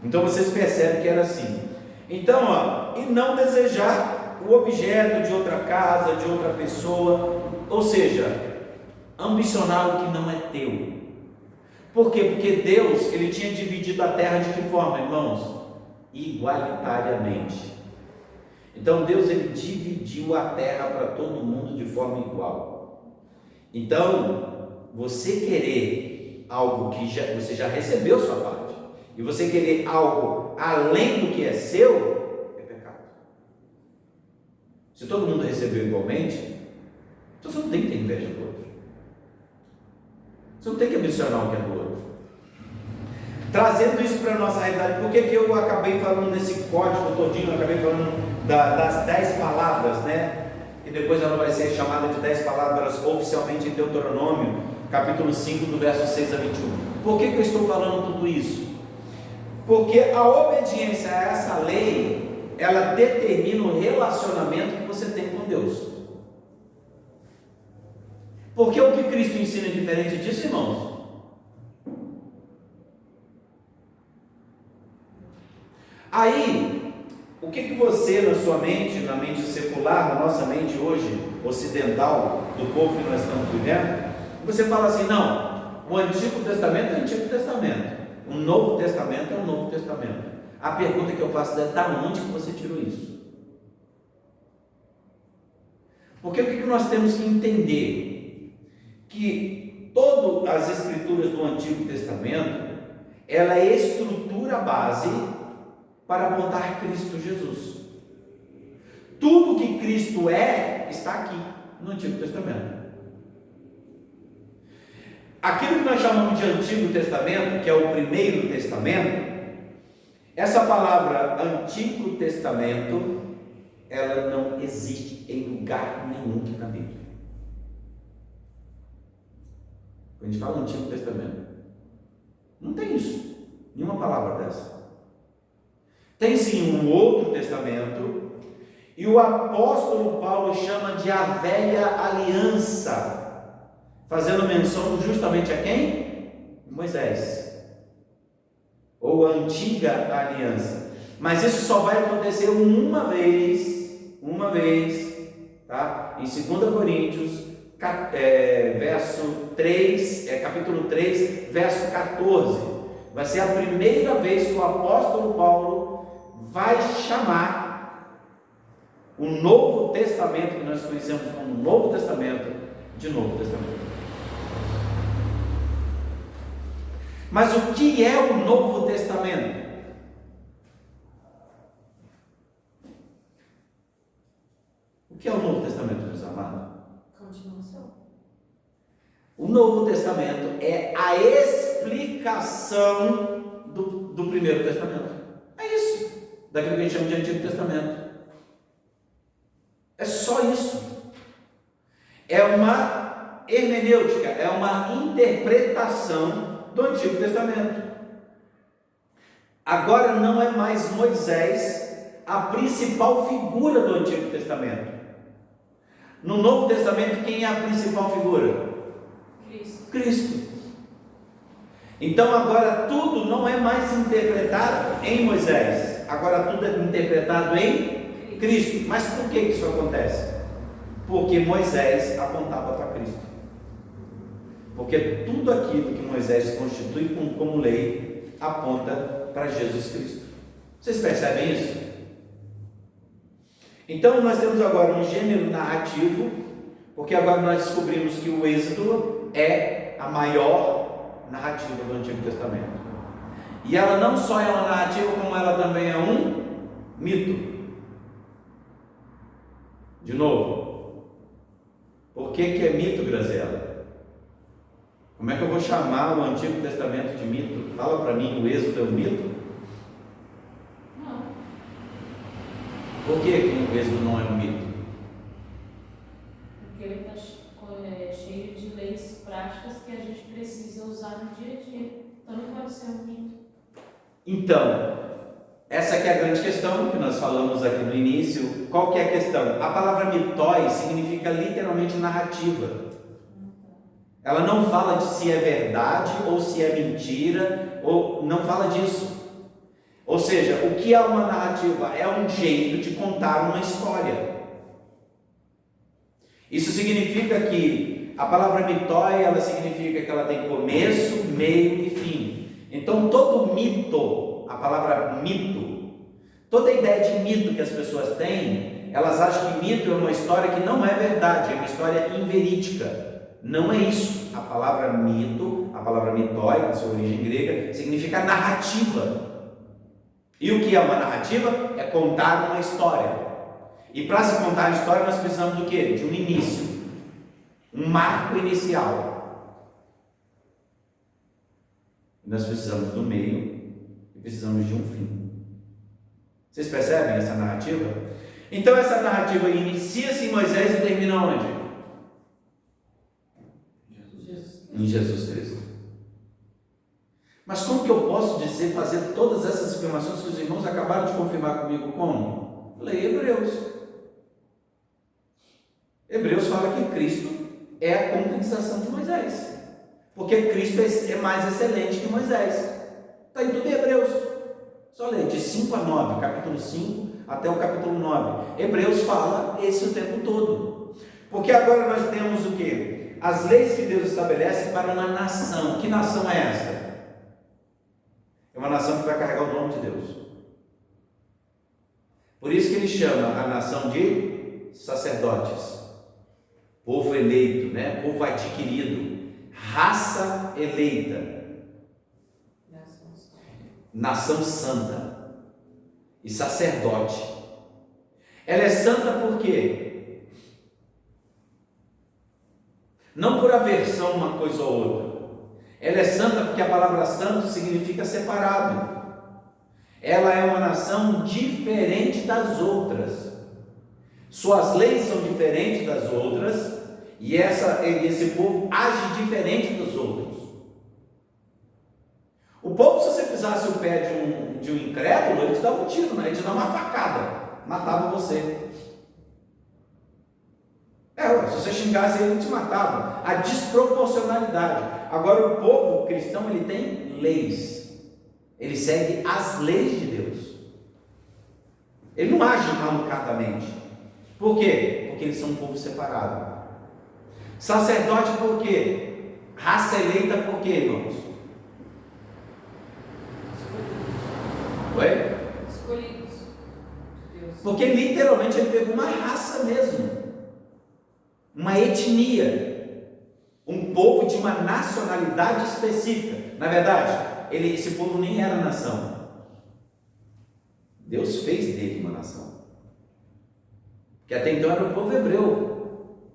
Então vocês percebem que era assim. Então, e não desejar o objeto de outra casa, de outra pessoa, ou seja, ambicionar o que não é teu. Por quê? Porque Deus, ele tinha dividido a terra de que forma, irmãos? Igualitariamente. Então Deus, ele dividiu a terra para todo mundo de forma igual. Então, você querer algo que você já recebeu sua parte, e você querer algo além do que é seu, é pecado. Se todo mundo recebeu igualmente, então você não tem que ter inveja do outro. Você não tem que ambicionar o que é do outro. Trazendo isso para a nossa realidade, por que eu acabei falando nesse código todinho, eu acabei falando das 10 palavras, né? E depois ela vai ser chamada de 10 palavras oficialmente em Deuteronômio, capítulo 5, do verso 6 a 21. Por que eu estou falando tudo isso? Porque a obediência a essa lei, ela determina o relacionamento que você tem com Deus. Porque o que Cristo ensina é diferente disso, irmãos? Aí, o que você na sua mente, na mente secular, na nossa mente hoje, ocidental, do povo que nós estamos vivendo, você fala assim, não, o Antigo Testamento é o Antigo Testamento, o Novo Testamento é o Novo Testamento. A pergunta que eu faço é, da onde que você tirou isso? Porque o que nós temos que entender? Que todas as escrituras do Antigo Testamento, ela é estrutura base para apontar Cristo Jesus. Tudo que Cristo está aqui no Antigo Testamento. Aquilo que nós chamamos de Antigo Testamento, que é o Primeiro Testamento, essa palavra Antigo Testamento, ela não existe em lugar nenhum na Bíblia. Quando a gente fala Antigo Testamento, não tem isso, nenhuma palavra dessa. Tem sim um outro testamento, e o apóstolo Paulo chama de a velha aliança, fazendo menção justamente a quem? Moisés, ou a antiga aliança. Mas isso só vai acontecer uma vez, tá? Em 2 Coríntios, verso 3, capítulo 3, verso 14. Vai ser a primeira vez que o apóstolo Paulo vai chamar o Novo Testamento, que nós conhecemos como Novo Testamento, de Novo Testamento. Mas o que é o Novo Testamento? O que é o Novo Testamento, meus amados? Continuação. O Novo Testamento é a explicação do Primeiro Testamento. É isso, daquilo que a gente chama de Antigo Testamento. É só isso. É uma hermenêutica, é uma interpretação do Antigo Testamento. Agora não é mais Moisés a principal figura do Antigo Testamento. No Novo Testamento, quem é a principal figura? Cristo. Então agora tudo não é mais interpretado em Moisés, agora tudo é interpretado em Cristo. Mas por que isso acontece? Porque Moisés apontava para Cristo. Porque tudo aquilo que Moisés constitui como lei aponta para Jesus Cristo. Vocês percebem isso? Então nós temos agora um gênero narrativo, porque agora nós descobrimos que o Êxodo é a maior narrativa do Antigo Testamento. E ela não só é uma narrativa, como ela também é um mito. De novo, por que é mito, Graziela? Como é que eu vou chamar o Antigo Testamento de mito? Fala para mim, o Êxodo é um mito? Não. Por que o Êxodo não é um mito? no dia a dia. Então não pode ser um mito. Então, essa que é a grande questão que nós falamos aqui no início. Qual que é a questão? A palavra mitói significa literalmente narrativa. Ela não fala de se é verdade ou se é mentira, ou não fala disso. Ou seja, o que é uma narrativa? É um jeito de contar uma história. Isso significa que a palavra mitói, ela significa que ela tem começo, meio e fim. Então todo mito, a palavra mito, toda ideia de mito que as pessoas têm, elas acham que mito é uma história que não é verdade, é uma história inverídica. Não é isso. A palavra mito, a palavra mitói, de sua origem grega, significa narrativa. E o que é uma narrativa? É contar uma história. E para se contar a história nós precisamos do quê? De um início, um marco inicial. Nós precisamos do meio e precisamos de um fim. Vocês percebem essa narrativa? Então essa narrativa inicia-se em Moisés e termina onde? Em Jesus Cristo. Mas como que eu posso dizer, fazer todas essas afirmações que os irmãos acabaram de confirmar comigo? Como? Leia Hebreus. Hebreus fala que Cristo é a concretização de Moisés, porque Cristo é mais excelente que Moisés. Está em tudo em Hebreus. Só ler de 5 a 9, capítulo 5 até o capítulo 9. Hebreus fala esse o tempo todo. Porque agora nós temos o quê? As leis que Deus estabelece para uma nação. Que nação é essa? É uma nação que vai carregar o nome de Deus. Por isso que ele chama a nação de sacerdotes, povo eleito, né? Povo adquirido, raça eleita, nação santa e sacerdote. Ela é santa por quê? Não por aversão uma coisa ou outra. Ela é santa porque a palavra santo significa separado. Ela é uma nação diferente das outras. Suas leis são diferentes das outras e esse povo age diferente dos outros. O povo, se você pisasse o pé de um incrédulo, ele te dava um tiro, né? Ele te dava uma facada, matava você. Se você xingasse ele te matava. A desproporcionalidade. Agora o povo cristão, ele tem leis. Ele segue as leis de Deus. Ele não age malucadamente. Por quê? Porque eles são um povo separado. Sacerdote por quê? Raça eleita por quê, irmãos? Oi? Escolhidos de Deus. Porque literalmente ele pegou uma raça mesmo. Uma etnia, um povo de uma nacionalidade específica. Na verdade, esse povo nem era nação. Deus fez dele uma nação, que até então era o povo hebreu.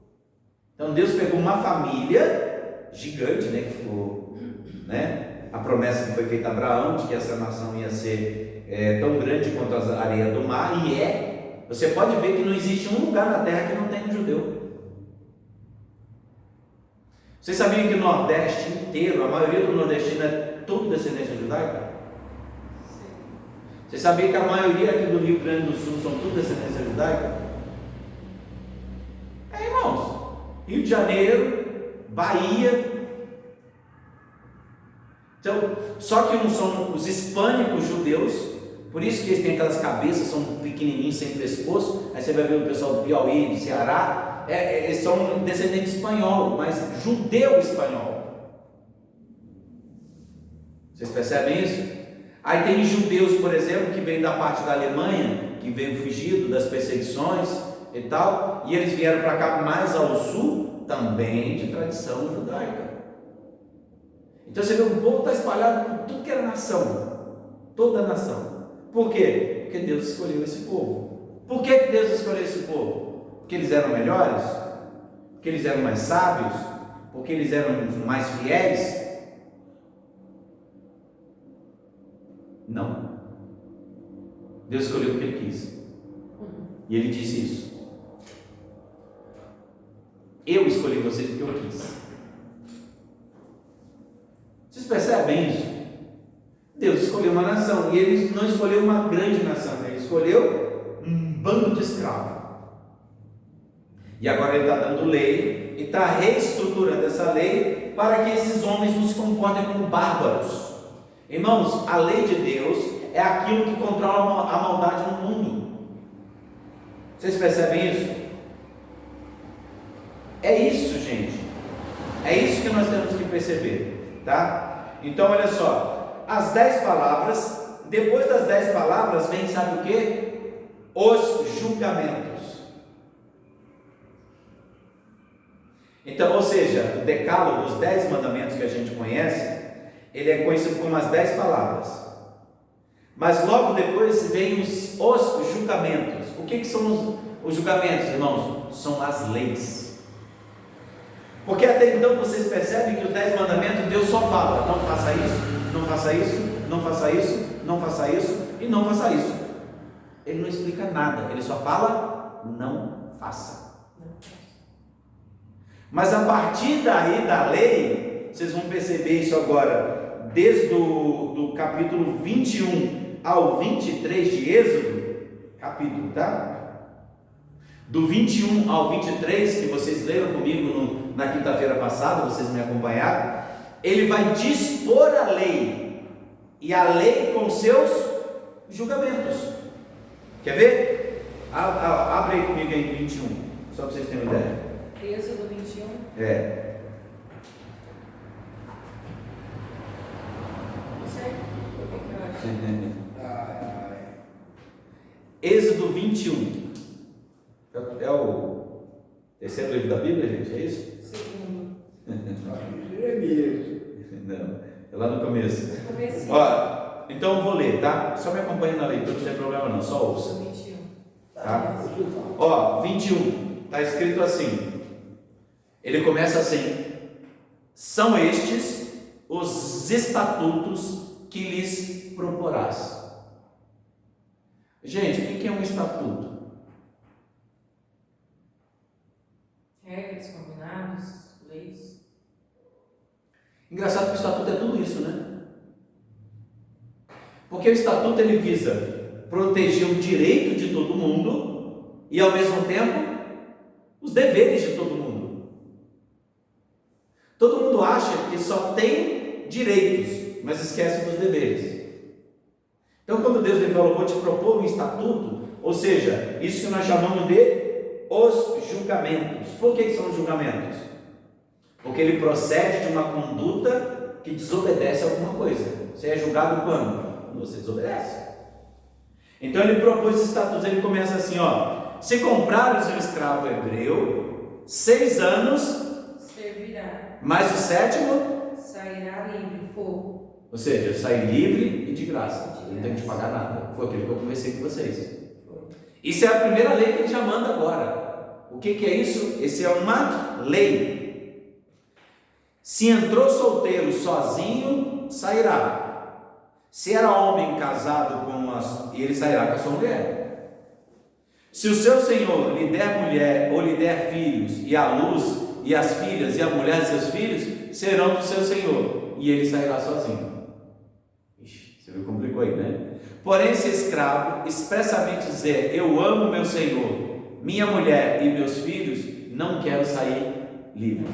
Então Deus pegou uma família gigante, né, que ficou, né, a promessa que foi feita a Abraão de que essa nação ia ser tão grande quanto a areia do mar, e é. Você pode ver que não existe um lugar na terra que não tenha um judeu. Vocês sabiam que o Nordeste inteiro, a maioria do nordestino é tudo descendência judaica? Sim. Vocês sabiam que a maioria aqui do Rio Grande do Sul são tudo descendência judaica? Irmãos, Rio de Janeiro, Bahia. Então, só que não são os hispânicos judeus, por isso que eles têm aquelas cabeças, são pequenininhos, sem pescoço. Aí você vai ver o pessoal do Piauí, do Ceará, eles são descendentes espanhol, mas judeu espanhol. Vocês percebem isso? Aí tem judeus, por exemplo, que vêm da parte da Alemanha, que veio fugido das perseguições e tal, e eles vieram para cá mais ao sul, também de tradição judaica. Então você vê, o povo está espalhado por tudo que era nação, toda a nação. Por quê? Porque Deus escolheu esse povo. Por que Deus escolheu esse povo? Porque eles eram melhores? Porque eles eram mais sábios? Porque eles eram mais fiéis? Não. Deus escolheu porque Ele quis. E Ele disse isso. Eu escolhi vocês porque eu quis. Vocês percebem isso? Deus escolheu uma nação, e Ele não escolheu uma grande nação, Ele escolheu um bando de escravos. E agora Ele está dando lei, e está reestruturando essa lei para que esses homens não se comportem como bárbaros. Irmãos, a lei de Deus é aquilo que controla a maldade no mundo. Vocês percebem isso? É isso, gente. É isso que nós temos que perceber, tá? Então, olha só, as 10 palavras, depois das 10 palavras vem, sabe o que? Os julgamentos. Então, ou seja, o decálogo, os 10 mandamentos que a gente conhece, ele é conhecido como as 10 palavras. Mas logo depois vem os julgamentos. O que são os julgamentos, irmãos? São as leis. Porque até então vocês percebem que os 10 mandamentos Deus só fala: não faça isso, não faça isso, não faça isso, não faça isso e não faça isso. Ele não explica nada, ele só fala: não faça. Mas a partir daí da lei, vocês vão perceber isso agora, desde do capítulo 21 ao 23 de Êxodo, capítulo, tá? Do 21 ao 23, que vocês leram comigo na quinta-feira passada, vocês me acompanharam, ele vai dispor a lei, e a lei com seus julgamentos. Quer ver? Abre aí comigo aí 21, só para vocês terem uma ideia. Êxodo 21. É. Não sei o que eu acho. Êxodo 21. É o terceiro livro da Bíblia, gente? É isso? Segundo. Não, é lá no começo. Comecinho. Ó, então eu vou ler, tá? Só me acompanhe na leitura, não tem problema não, só ouça. 21. Tá? Ó, 21, está escrito assim. Ele começa assim: são estes os estatutos que lhes proporás. Gente, o que é um estatuto? Regras, combinados, leis. Engraçado que o estatuto é tudo isso, né? Porque o estatuto ele visa proteger o direito de todo mundo e ao mesmo tempo os deveres de todo mundo. Todo mundo acha que só tem direitos, mas esquece dos deveres. Então, quando Deus lhe falou: vou te propor um estatuto, ou seja, isso que nós chamamos de os julgamentos. Por que são os julgamentos? Porque ele procede de uma conduta que desobedece a alguma coisa. Você é julgado quando? Quando você desobedece. Então ele propôs esses estatutos. Ele começa assim, ó: se comprares um escravo hebreu, 6 anos servirá, mas o 7º sairá livre, fogo. Ou seja, sai livre e de graça. Ele não tem que te pagar nada. Foi aquilo que eu conversei com vocês. Isso é a primeira lei que ele já manda agora. O que é isso? Esse é uma lei. Se entrou solteiro sozinho, sairá. Se era homem casado ele sairá com a sua mulher. Se o seu senhor lhe der mulher ou lhe der filhos, e a luz, e as filhas, e a mulher e seus filhos serão do seu senhor, e ele sairá sozinho. Ixi, você viu, complicou aí, né? Porém, se escravo expressamente dizer: eu amo meu senhor, minha mulher e meus filhos, não quero sair livre,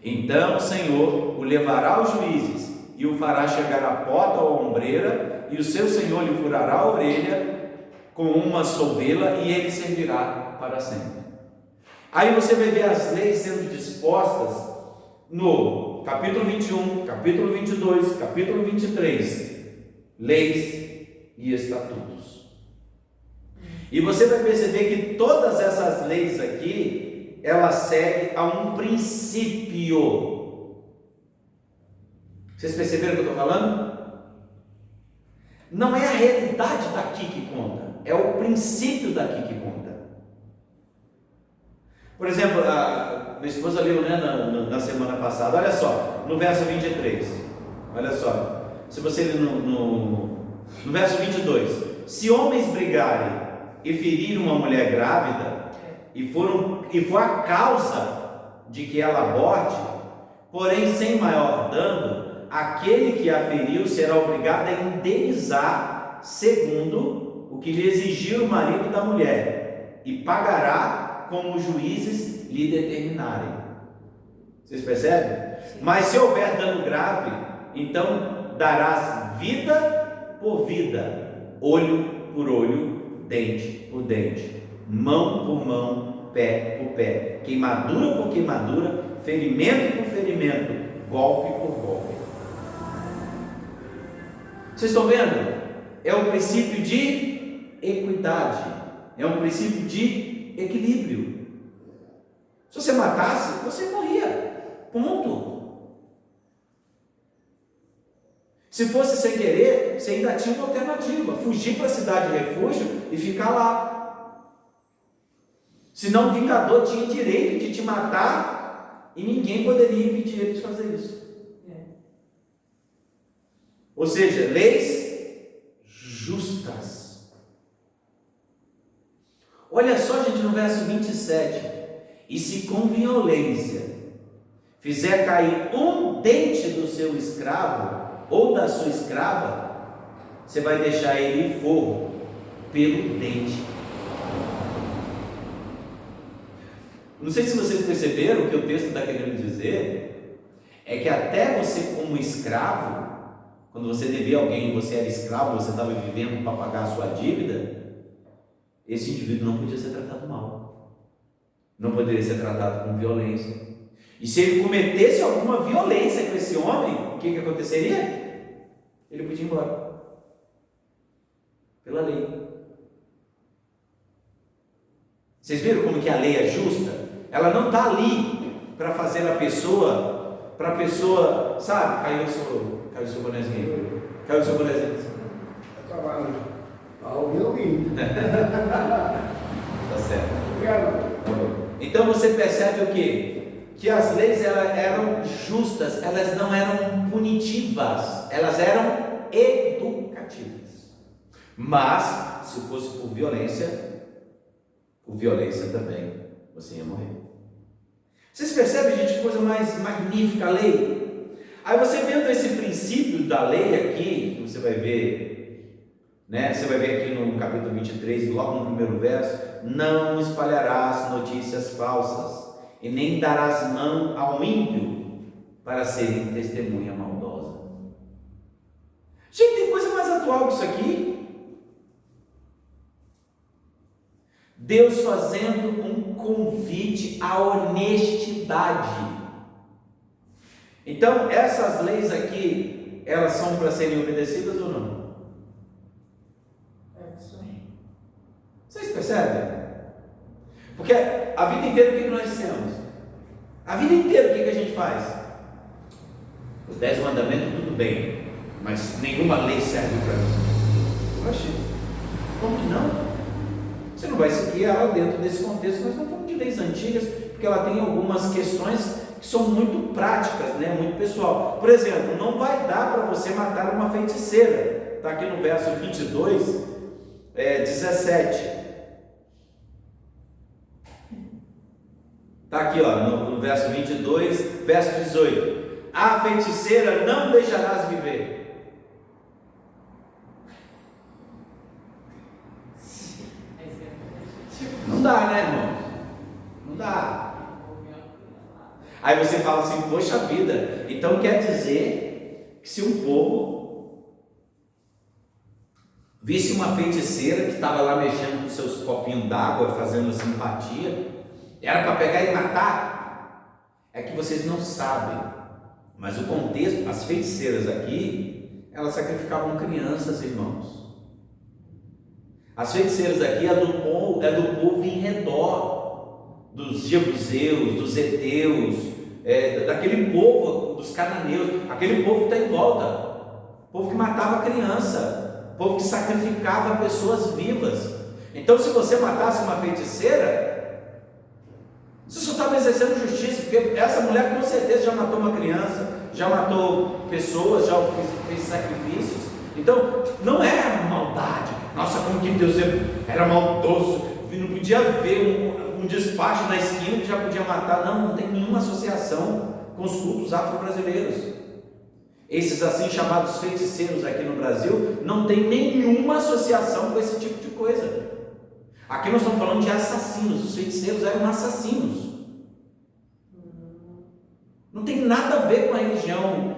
então o Senhor o levará aos juízes e o fará chegar à porta ou ombreira, e o seu senhor lhe furará a orelha com uma sovela, e ele servirá para sempre. Aí você vai ver as leis sendo dispostas no capítulo 21, capítulo 22, capítulo 23, leis e estatutos. E você vai perceber que todas essas leis aqui, elas seguem a um princípio. Vocês perceberam o que eu estou falando? Não é a realidade daqui que conta, é o princípio daqui que conta. Por exemplo, a minha esposa leu, né, na semana passada, olha só, no verso 23, olha só, se você ler no verso 22, se homens brigarem e ferir uma mulher grávida, e for a causa de que ela aborte, porém sem maior dano, aquele que a feriu será obrigado a indenizar segundo o que lhe exigir o marido da mulher, e pagará como os juízes lhe determinarem. Vocês percebem? Mas se houver dano grave, então darás vida por vida, olho por olho, dente por dente, mão por mão, pé por pé, queimadura por queimadura, ferimento por ferimento, golpe por golpe. Vocês estão vendo? É um princípio de equidade, é um princípio de equilíbrio. Se você matasse, você morria. Ponto. Se fosse sem querer, você ainda tinha uma alternativa: fugir para a cidade de refúgio e ficar lá. Senão o vingador tinha direito de te matar e ninguém poderia impedir ele de fazer isso. Ou seja, leis justas. Olha só, gente, no verso 27. E se com violência fizer cair um dente do seu escravo ou da sua escrava, você vai deixar ele forro pelo dente. Não sei se vocês perceberam o que o texto está querendo dizer, é que até você como escravo, quando você devia alguém, você era escravo, você estava vivendo para pagar a sua dívida, esse indivíduo não podia ser tratado mal, não poderia ser tratado com violência. E se ele cometesse alguma violência com esse homem, o que aconteceria? Ele podia ir embora, pela lei. Vocês viram como que a lei é justa? Ela não está ali para fazer a pessoa, sabe, caiu o seu bonezinho. Caiu o seu bonezinho. Tá certo. Então você percebe o quê? Que as leis eram justas, elas não eram punitivas, elas eram educativas. Mas, se fosse por violência também, você ia morrer. Vocês percebem, gente, que coisa mais magnífica a lei? Aí você vendo esse princípio da lei aqui, você vai ver, né? Você vai ver aqui no capítulo 23, logo no primeiro verso: não espalharás notícias falsas, e nem darás mão ao ímpio para serem testemunha maldosa. Gente, tem coisa mais atual que isso aqui? Deus fazendo um convite à honestidade. Então, essas leis aqui, elas são para serem obedecidas ou não? Vocês percebem? Porque a vida inteira o que nós dissemos? A vida inteira o que a gente faz? Os 10 mandamentos tudo bem, mas nenhuma lei serve para mim. Oxe, como que não? Você não vai seguir ela dentro desse contexto. Nós não falamos de leis antigas, porque ela tem algumas questões que são muito práticas, né? Muito pessoal. Por exemplo, não vai dar para você matar uma feiticeira. Está aqui no verso 22, 17. Está aqui, ó, no verso 22, verso 18. A feiticeira não deixarás viver. Não dá, né, irmão? Não dá. Aí você fala assim: poxa vida, então quer dizer que se um povo visse uma feiticeira que estava lá mexendo com seus copinhos d'água, fazendo simpatia, era para pegar e matar? É que vocês não sabem, mas o contexto, as feiticeiras aqui, elas sacrificavam crianças, irmãos. As feiticeiras aqui é do povo em redor, dos jebuseus, dos heteus, daquele povo, dos cananeus, aquele povo que está em volta, povo que matava criança, povo que sacrificava pessoas vivas. Então, se você matasse uma feiticeira, você só estava exercendo justiça, porque essa mulher com certeza já matou uma criança, já matou pessoas, já fez sacrifícios. Então, não é maldade. Nossa, como que Deus era maldoso, não podia haver um despacho na esquina que já podia matar. Não tem nenhuma associação com os cultos afro-brasileiros. Esses assim chamados feiticeiros aqui no Brasil não tem nenhuma associação com esse tipo de coisa. Aqui nós estamos falando de assassinos. Os feiticeiros eram assassinos. Não tem nada a ver com a religião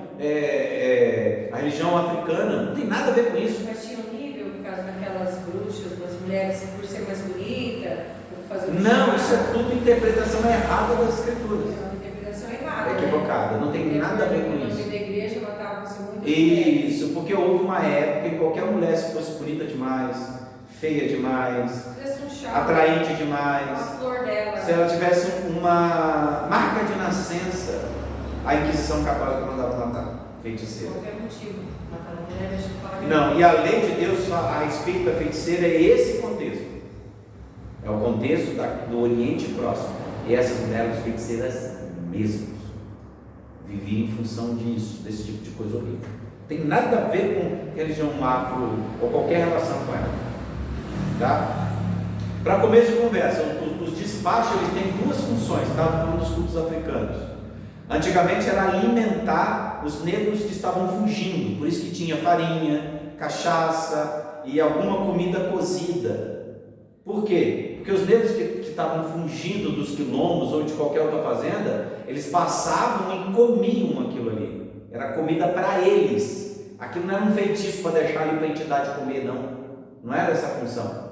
africana. Não tem nada a ver com isso. Mas tinha um nível, por causa daquelas bruxas, das mulheres, por ser mais bonita, por fazer Não, isso é tudo interpretação errada das escrituras. É uma interpretação errada. Equivocada. Não tem nada a ver com isso. No nome da igreja matavam-se muitas Isso, porque houve uma época em qualquer mulher, se fosse bonita demais, feia demais, atraente demais, a flor dela. se ela tivesse uma marca de nascença, a Inquisição Católica mandava matar feiticeira. Qualquer motivo. Matar a mulher, deixa eu falar. Não, e a lei de Deus a respeito da feiticeira é esse contexto. É o contexto do Oriente Próximo. E essas mulheres feiticeiras mesmo viviam em função disso, desse tipo de coisa horrível. Tem nada a ver com religião afro ou qualquer relação com ela. Tá? Para começo de conversa, os despachos eles têm duas funções, tá? Falando dos cultos africanos. Antigamente era alimentar os negros que estavam fugindo, por isso que tinha farinha, cachaça e alguma comida cozida. Por quê? Porque os negros que estavam fugindo dos quilombos ou de qualquer outra fazenda, eles passavam e comiam aquilo ali. Era comida para eles. Aquilo não era um feitiço para deixar ali para a entidade comer, não. Não era essa a função.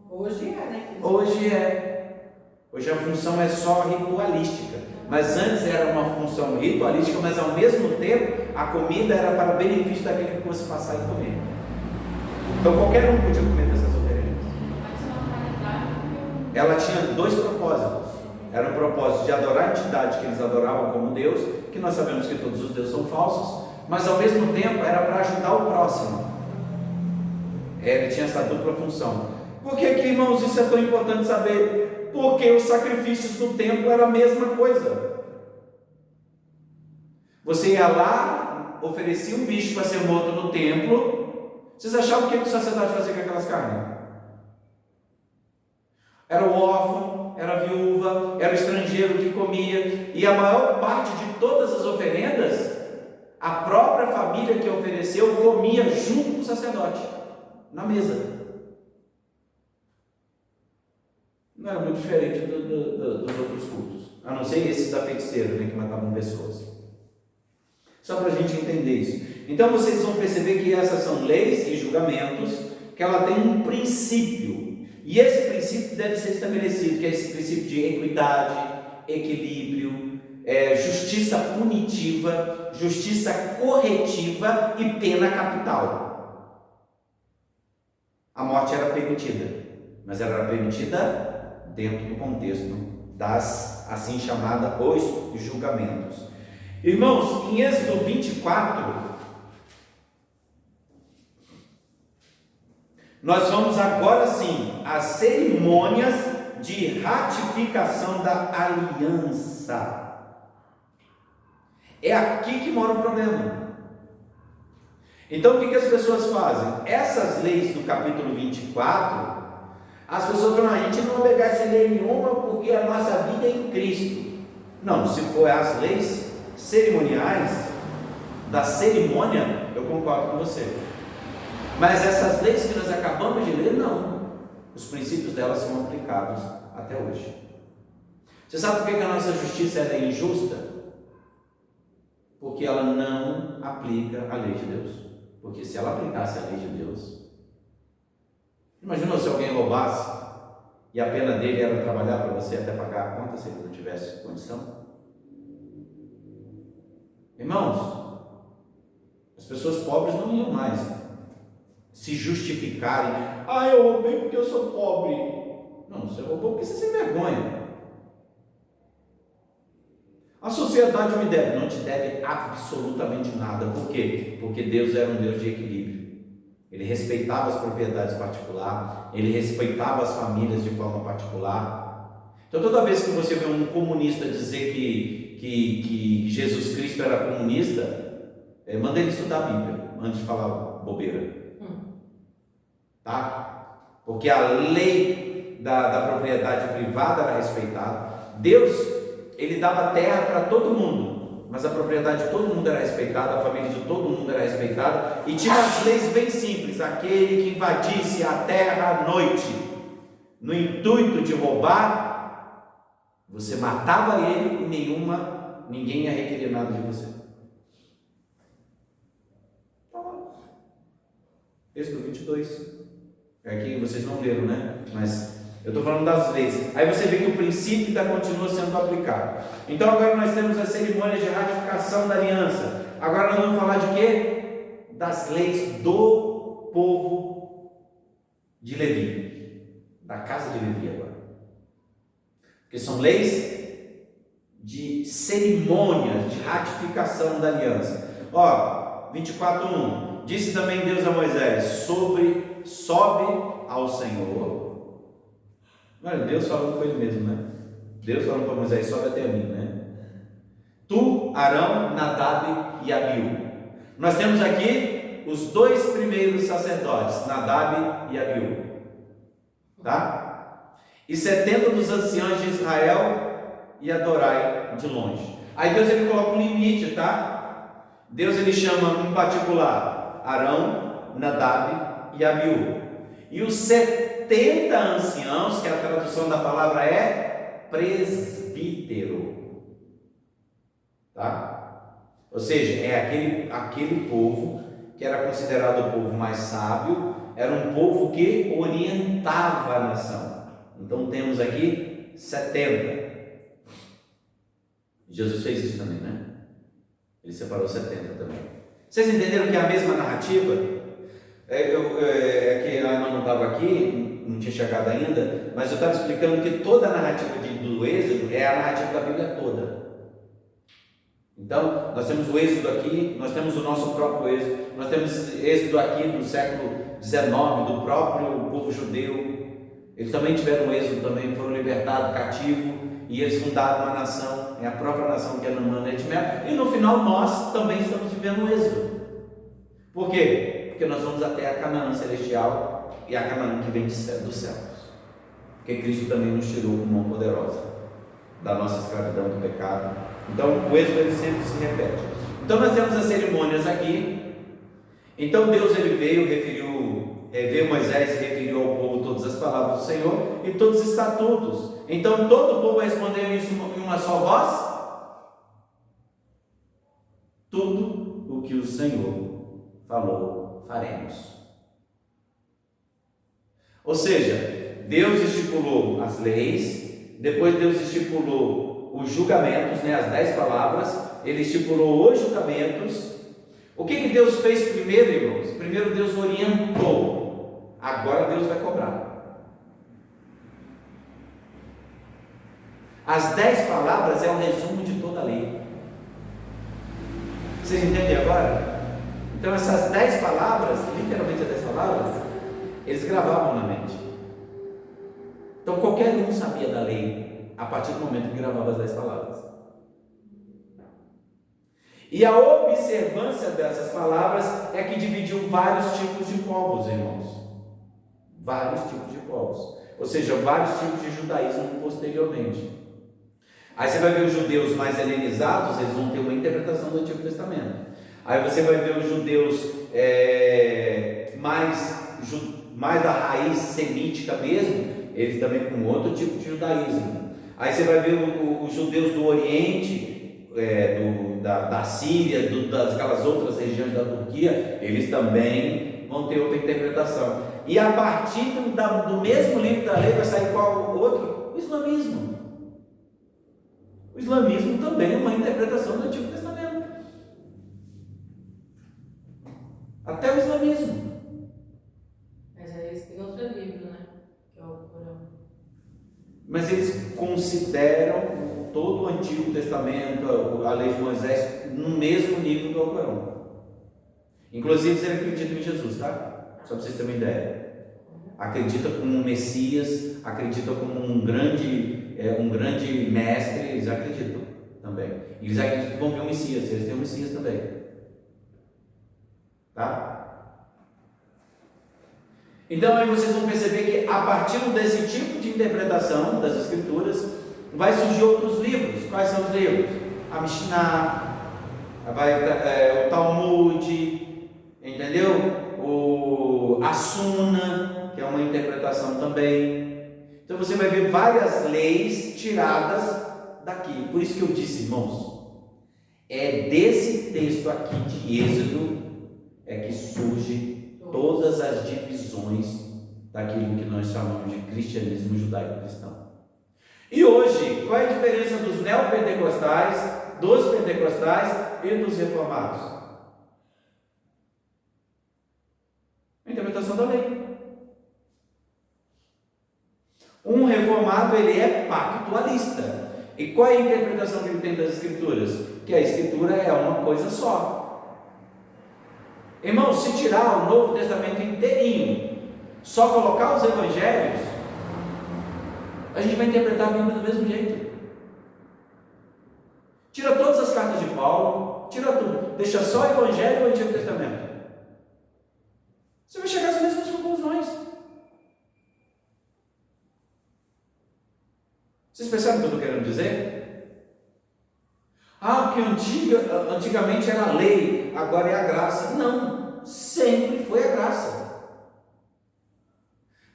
Hoje é, né? Hoje é. Hoje a função é só ritualística. Mas antes era uma função ritualística, mas ao mesmo tempo a comida era para benefício daquele que fosse passar e comer. Então qualquer um podia comer dessas oferendas. Ela tinha dois propósitos. Era o propósito de adorar a entidade que eles adoravam como Deus, que nós sabemos que todos os deuses são falsos, mas ao mesmo tempo era para ajudar o próximo. Ele tinha essa dupla função. Por que, irmãos, isso é tão importante saber? Porque os sacrifícios do templo eram a mesma coisa. Você ia lá, oferecia um bicho para ser morto no templo. Vocês achavam que o sacerdote fazia com aquelas carnes? Era o órfão, era a viúva, era o estrangeiro que comia. E a maior parte de todas as oferendas, a própria família que ofereceu comia junto com o sacerdote, na mesa. Não era muito diferente dos outros cultos, a não ser esses da feiticeira, né, que matavam pessoas. Só para a gente entender isso. Então vocês vão perceber que essas são leis e julgamentos, que ela tem um princípio, e esse princípio deve ser estabelecido, que é esse princípio de equidade, equilíbrio, justiça punitiva, justiça corretiva e pena capital. A morte era permitida, mas ela era permitida dentro do contexto das assim chamadas os julgamentos. Irmãos, em Êxodo 24, nós vamos agora sim às cerimônias de ratificação da aliança. É aqui que mora o problema. Então o que as pessoas fazem? Essas leis do capítulo 24, as pessoas falam, a gente não obedece lei nenhuma porque a nossa vida é em Cristo. Não, se for as leis cerimoniais, da cerimônia, eu concordo com você. Mas essas leis que nós acabamos de ler, não. Os princípios delas são aplicados até hoje. Você sabe por que a nossa justiça é injusta? Porque ela não aplica a lei de Deus. Porque se ela aplicasse a lei de Deus, imagina se alguém roubasse e a pena dele era trabalhar para você até pagar a conta se ele não tivesse condição. Irmãos, as pessoas pobres não iam mais se justificarem. Eu roubei porque eu sou pobre. Não, você roubou porque você se vergonha. A sociedade não te deve absolutamente nada. Por quê? Porque Deus era um Deus de equilíbrio. Ele respeitava as propriedades particulares, ele respeitava as famílias de forma particular. Então toda vez que você vê um comunista dizer que Jesus Cristo era comunista, manda ele estudar a Bíblia antes de falar bobeira. Tá? Porque a lei da propriedade privada era respeitada. Deus, ele dava terra para todo mundo, mas a propriedade de todo mundo era respeitada, a família de todo mundo era respeitada, e tinha as leis bem simples: aquele que invadisse a terra à noite, no intuito de roubar, você matava ele e ninguém ia requerer nada de você. Êxodo 22. Aqui vocês não leram, né? Mas eu estou falando das leis. Aí você vê que o princípio ainda continua sendo aplicado. Então agora nós temos as cerimônias de ratificação da aliança. Agora nós vamos falar de quê? Das leis do povo de Levi. Da casa de Levi agora. Porque são leis de cerimônias de ratificação da aliança. Ó, 24:1. Disse também Deus a Moisés: sobe ao Senhor. Olha, Deus falando com ele mesmo, né? Deus falando para Moisés: sobe até mim, né? Tu, Arão, Nadab e Abiú. Nós temos aqui os dois primeiros sacerdotes, Nadab e Abiú, tá? E 70 dos anciãos de Israel, e adorai de longe. Aí Deus ele coloca um limite, tá? Deus ele chama em particular Arão, Nadab e Abiú. E os 70 anciãos, que a tradução da palavra é presbítero, tá? Ou seja, é aquele povo que era considerado o povo mais sábio, era um povo que orientava a nação. Então temos aqui 70. Jesus fez isso também, né? Ele separou 70 também. Vocês entenderam que é a mesma narrativa? Que a irmã não estava aqui, não tinha chegado ainda, mas eu estava explicando que toda a narrativa do Êxodo é a narrativa da Bíblia toda. Então, nós temos o Êxodo aqui, nós temos o nosso próprio Êxodo, nós temos Êxodo aqui do século XIX, do próprio povo judeu. Eles também tiveram Êxodo, também foram libertados, cativos, e eles fundaram uma nação, é a própria nação que é Naamã e Etmel, e no final nós também estamos vivendo o Êxodo. Por quê? Porque nós vamos até a Canaã celestial e a Canaã que vem dos céus. Porque Cristo também nos tirou com mão poderosa da nossa escravidão do pecado. Então o Êxodo ele sempre se repete. Então nós temos as cerimônias aqui. Então Deus ele veio Moisés e referiu ao povo todas as palavras do Senhor e todos os estatutos. Então todo o povo respondeu isso em uma só voz: tudo o que o Senhor falou, faremos. Ou seja, Deus estipulou as leis, depois Deus estipulou os julgamentos, né, as 10 palavras, Ele estipulou os julgamentos. O que Deus fez primeiro, irmãos? Primeiro Deus orientou, agora Deus vai cobrar. As 10 palavras é o resumo de toda a lei. Vocês entendem agora? Então essas 10 palavras, literalmente as 10 palavras, eles gravavam na mente. Então qualquer um sabia da lei a partir do momento que gravava as 10 palavras. E a observância dessas palavras é que dividiu vários tipos de povos, irmãos. Vários tipos de povos. Ou seja, vários tipos de judaísmo posteriormente. Aí você vai ver os judeus mais helenizados, eles vão ter uma interpretação do Antigo Testamento. Aí você vai ver os judeus mais da raiz semítica mesmo, eles também com outro tipo de judaísmo. Aí você vai ver os judeus do Oriente, da Síria, daquelas outras regiões da Turquia, eles também vão ter outra interpretação. E a partir do mesmo livro da lei vai sair qual outro? O islamismo. O islamismo também é uma interpretação do Antigo Testamento. Até o islamismo. Mas aí eles têm outro livro, né? Que é o Corão. Mas eles consideram todo o Antigo Testamento, a lei de Moisés, no mesmo nível do Alcorão. Inclusive eles acreditam em Jesus, tá? Só para vocês terem uma ideia. Acredita como um Messias, acredita como um grande mestre, eles acreditam também. Eles acreditam que vão ver o Messias, eles têm o Messias também. Tá? Então aí vocês vão perceber que a partir desse tipo de interpretação das Escrituras, vai surgir outros livros. Quais são os livros? A Mishnah, o Talmud, entendeu? A Suna, que é uma interpretação também. Então você vai ver várias leis tiradas daqui. Por isso que eu disse, irmãos, é desse texto aqui de Êxodo que surge todas as divisões daquilo que nós chamamos de cristianismo judaico-cristão. E hoje, qual é a diferença dos neopentecostais, dos pentecostais e dos reformados? A interpretação da lei. Um reformado, ele é pactualista. E qual é a interpretação que ele tem das escrituras? Que a escritura é uma coisa só. Irmão, se tirar o Novo Testamento inteirinho, só colocar os evangelhos, a gente vai interpretar a Bíblia do mesmo jeito. Tira todas as cartas de Paulo, tira tudo, deixa só o Evangelho e o Antigo Testamento. Você vai chegar às mesmas conclusões. Vocês percebem o que eu estou querendo dizer? Porque antigamente era a lei, agora é a graça. Não, sempre foi a graça.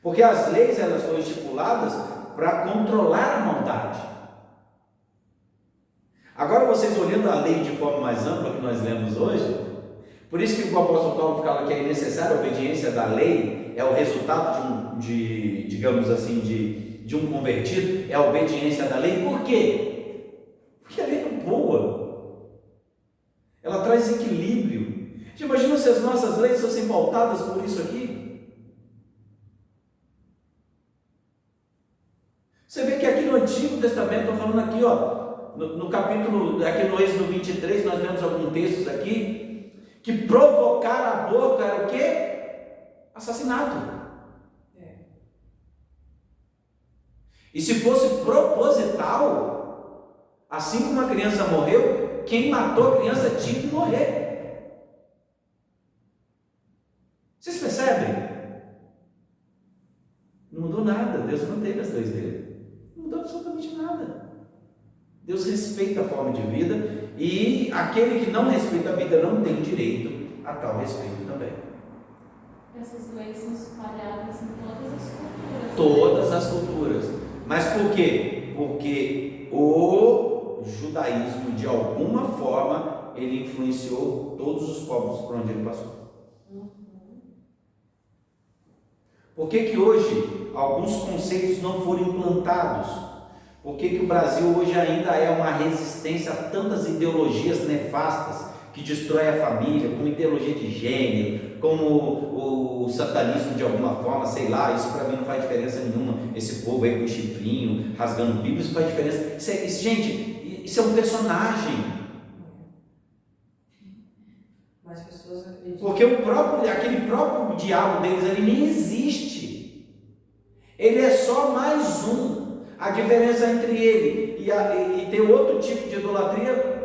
Porque as leis, elas foram estipuladas para controlar a maldade. Agora vocês olhando a lei de forma mais ampla que nós lemos hoje, por isso que o apóstolo Paulo fala que é necessária a obediência da lei, é o resultado digamos assim, de um convertido, é a obediência da lei. Por quê? Porque a lei é boa, ela traz equilíbrio. Você imagina se as nossas leis fossem pautadas por isso aqui? Você vê que aqui no Antigo Testamento, estou falando aqui, no capítulo, aqui no Êxodo 23, nós vemos alguns textos aqui, que provocar a boca era o quê? Assassinato. E se fosse proposital, assim como a criança morreu, quem matou a criança tinha que morrer. Vocês percebem? Não mudou nada, Deus manteve as leis dele. Não mudou absolutamente nada. Deus respeita a forma de vida, e aquele que não respeita a vida não tem direito a tal respeito também. Essas leis são espalhadas em todas as culturas. Todas as culturas. Mas por quê? Porque o judaísmo, de alguma forma, ele influenciou todos os povos por onde ele passou. Por que hoje alguns conceitos não foram implantados? Por que o Brasil hoje ainda é uma resistência a tantas ideologias nefastas que destrói a família, como ideologia de gênero, como o satanismo de alguma forma, sei lá, isso para mim não faz diferença nenhuma. Esse povo aí com chifrinho, rasgando Bíblia, isso faz diferença. Gente, isso é um personagem. Mas pessoas acreditam. Porque aquele próprio diabo deles ali nem existe. Ele é só mais um. A diferença entre ele e ter outro tipo de idolatria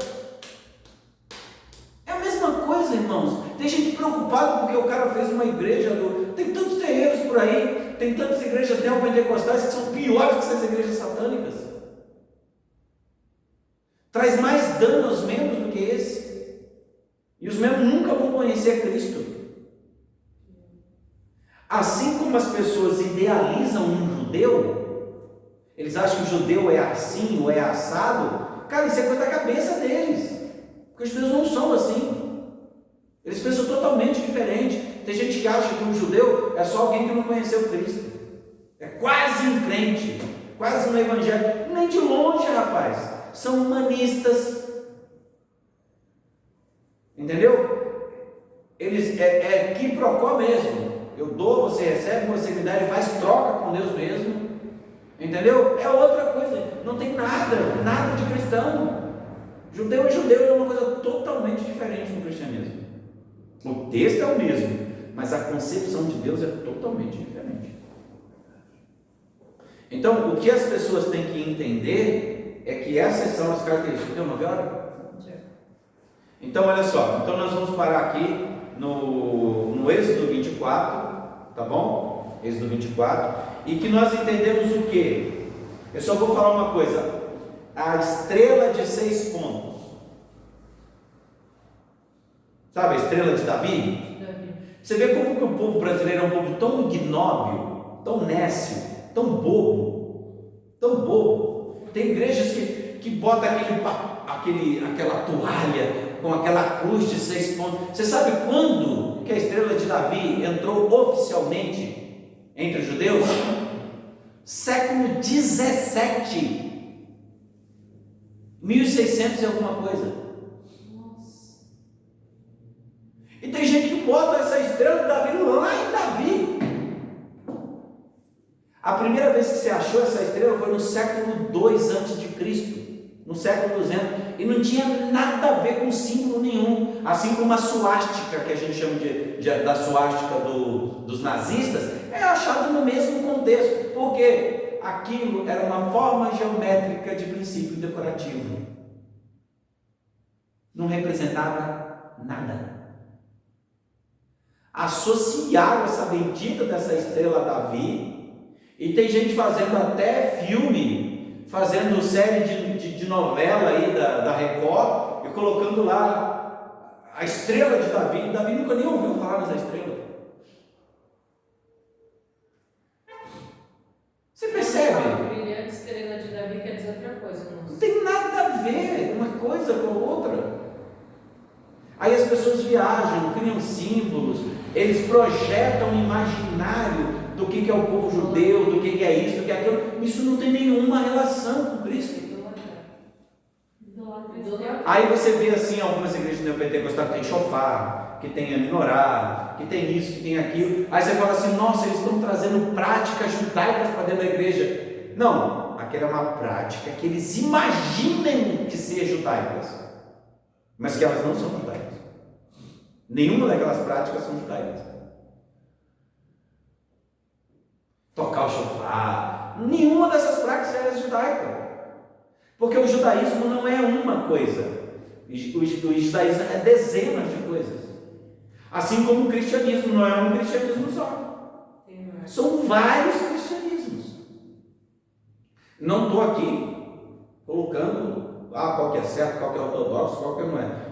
é a mesma coisa, irmãos. Tem gente preocupada porque o cara fez uma igreja. Tem tantos terreiros por aí, tem tantas igrejas neopentecostais que são piores que essas igrejas satânicas. Traz mais dano aos membros do que esse. E os membros nunca vão conhecer Cristo. Assim como as pessoas idealizam um judeu, eles acham que o judeu é assim ou é assado. Cara, isso é coisa da cabeça deles. Porque os judeus não são assim. Eles pensam totalmente diferente. Tem gente que acha que um judeu é só alguém que não conheceu Cristo. É quase um crente, quase um evangélico. Nem de longe, rapaz. São humanistas. Entendeu? Eles quiprocó mesmo. Eu dou, você recebe, você me dá, ele faz troca com Deus mesmo. Entendeu? É outra coisa. Não tem nada de cristão. Judeu é judeu, é uma coisa totalmente diferente no cristianismo. O texto é o mesmo, mas a concepção de Deus é totalmente diferente. Então, o que as pessoas têm que entender é que essas são as características. Deu 9 horas? Então, olha só. Então, nós vamos parar aqui no Êxodo 24, tá bom? Êxodo 24. E que nós entendemos o quê? Eu só vou falar uma coisa. A estrela de 6 pontos. Sabe a estrela de Davi? De Davi. Você vê como que o povo brasileiro é um povo tão ignóbil, tão nécio, tão bobo, tão bobo. Tem igrejas que botam aquela toalha com aquela cruz de 6 pontos. Você sabe quando que a estrela de Davi entrou oficialmente entre os judeus? Século 17, 1600 e alguma coisa. Nossa. E tem gente que bota essa estrela de Davi lá em Davi. A primeira vez que você achou essa estrela foi no século 2 antes de Cristo, no século 200, e não tinha nada a ver com símbolo nenhum, assim como a suástica, que a gente chama da suástica dos nazistas, é achado no mesmo contexto, porque aquilo era uma forma geométrica de princípio decorativo, não representava nada. Associaram essa bendita dessa estrela a Davi, e tem gente fazendo até filme, fazendo série de novela aí da Record, e colocando lá a estrela de Davi. Davi nunca nem ouviu falar dessa estrela. Você percebe? A brilhante estrela de Davi quer dizer outra coisa. Não tem nada a ver uma coisa com a outra. Aí as pessoas viajam, criam símbolos, eles projetam um imaginário do que é o povo judeu, do que é isso, do que é aquilo. Isso não tem nenhuma relação com Cristo. Aí você vê assim algumas igrejas neopentecostais que tem shofar, que tem a menorá, que tem isso, que tem aquilo. Aí você fala assim, nossa, eles estão trazendo práticas judaicas para dentro da igreja. Não, aquela é uma prática que eles imaginem que sejam judaicas, mas que elas não são judaicas. Nenhuma daquelas práticas são judaicas. Tocar o shofar, nenhuma dessas práticas é judaica, porque o judaísmo não é uma coisa, o judaísmo é dezenas de coisas, assim como o cristianismo não é um cristianismo só, são vários cristianismos. Não estou aqui colocando qual que é certo, qual que é ortodoxo, qual que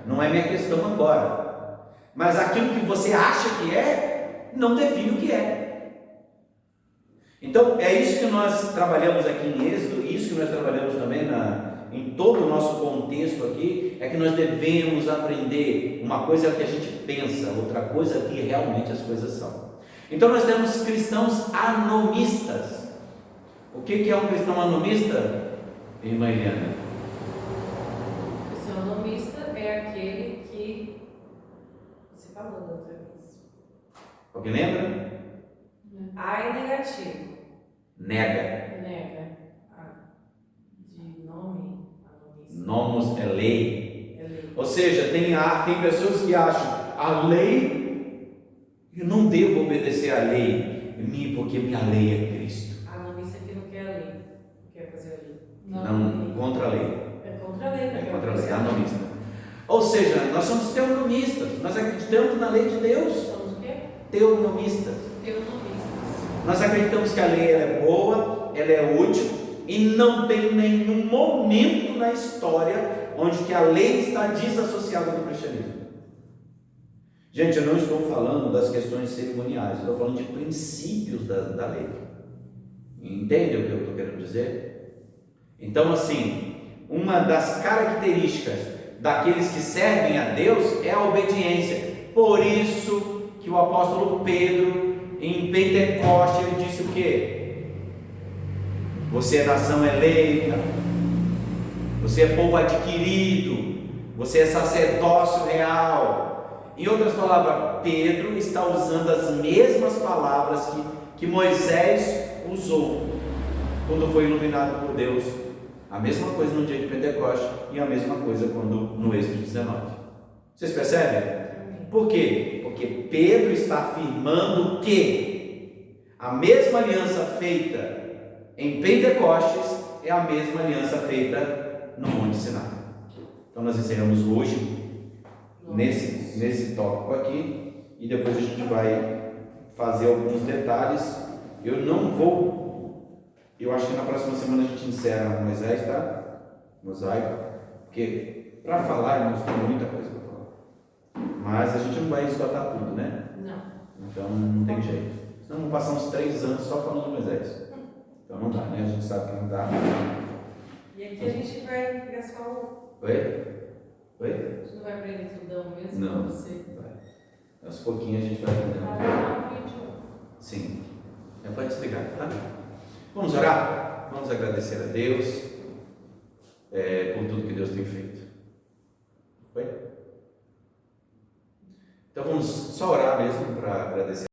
não é minha questão agora, mas aquilo que você acha que é, não define o que é. Então, é isso que nós trabalhamos aqui em Êxodo, isso que nós trabalhamos também em todo o nosso contexto aqui, é que nós devemos aprender. Uma coisa é o que a gente pensa, outra coisa é que realmente as coisas são. Então, nós temos cristãos anomistas. O que é um cristão anomista, irmã Eliana? O cristão anomista é aquele que você falou da outra vez. Alguém lembra? A é negativo. Nega. De nome, anomista. Nomos é lei. É lei. Ou seja, tem pessoas que acham a lei, eu não devo obedecer à lei, porque minha lei é Cristo. Anomista que não quer a lei, não quer fazer a lei. Não, contra a lei. É contra a lei, É contra a lei, é anomista. Ou seja, nós somos teonomistas, nós acreditamos na lei de Deus. Somos o quê? Teonomistas. Teonomistas. Nós acreditamos que a lei ela é boa, ela é útil, e não tem nenhum momento na história onde que a lei está desassociada do cristianismo. Gente, eu não estou falando das questões cerimoniais, eu estou falando de princípios da lei. Entende o que eu estou querendo dizer? Então, assim, uma das características daqueles que servem a Deus é a obediência. Por isso que o apóstolo Pedro, em Pentecostes, ele disse o quê? Você é nação eleita, você é povo adquirido, você é sacerdócio real. Em outras palavras, Pedro está usando as mesmas palavras que Moisés usou quando foi iluminado por Deus. A mesma coisa no dia de Pentecostes e a mesma coisa no Êxodo 19. Vocês percebem? Por quê? Porque Pedro está afirmando que a mesma aliança feita em Pentecostes é a mesma aliança feita no Monte Sinai. Então nós encerramos hoje nesse tópico aqui, e depois a gente vai fazer alguns detalhes. Eu acho que na próxima semana a gente encerra Moisés, tá? Mosaico, porque para falar, irmãos, tem muita coisa para falar. Mas a gente não vai esgotar tudo, né? Não. Então não tem jeito. Senão vamos passar uns 3 anos só falando do Moisés. Então não dá, né? A gente sabe que não dá. E aqui a gente vai pegar só o. Oi? Oi? A gente não vai aprender tudão mesmo Não. com você. Vai. Aos pouquinhos a gente vai aprendendo. Para o vídeo. Sim. Já pode desligar, tá? Vamos orar? Vamos agradecer a Deus por tudo que Deus tem feito. Oi? Então vamos só orar mesmo para agradecer.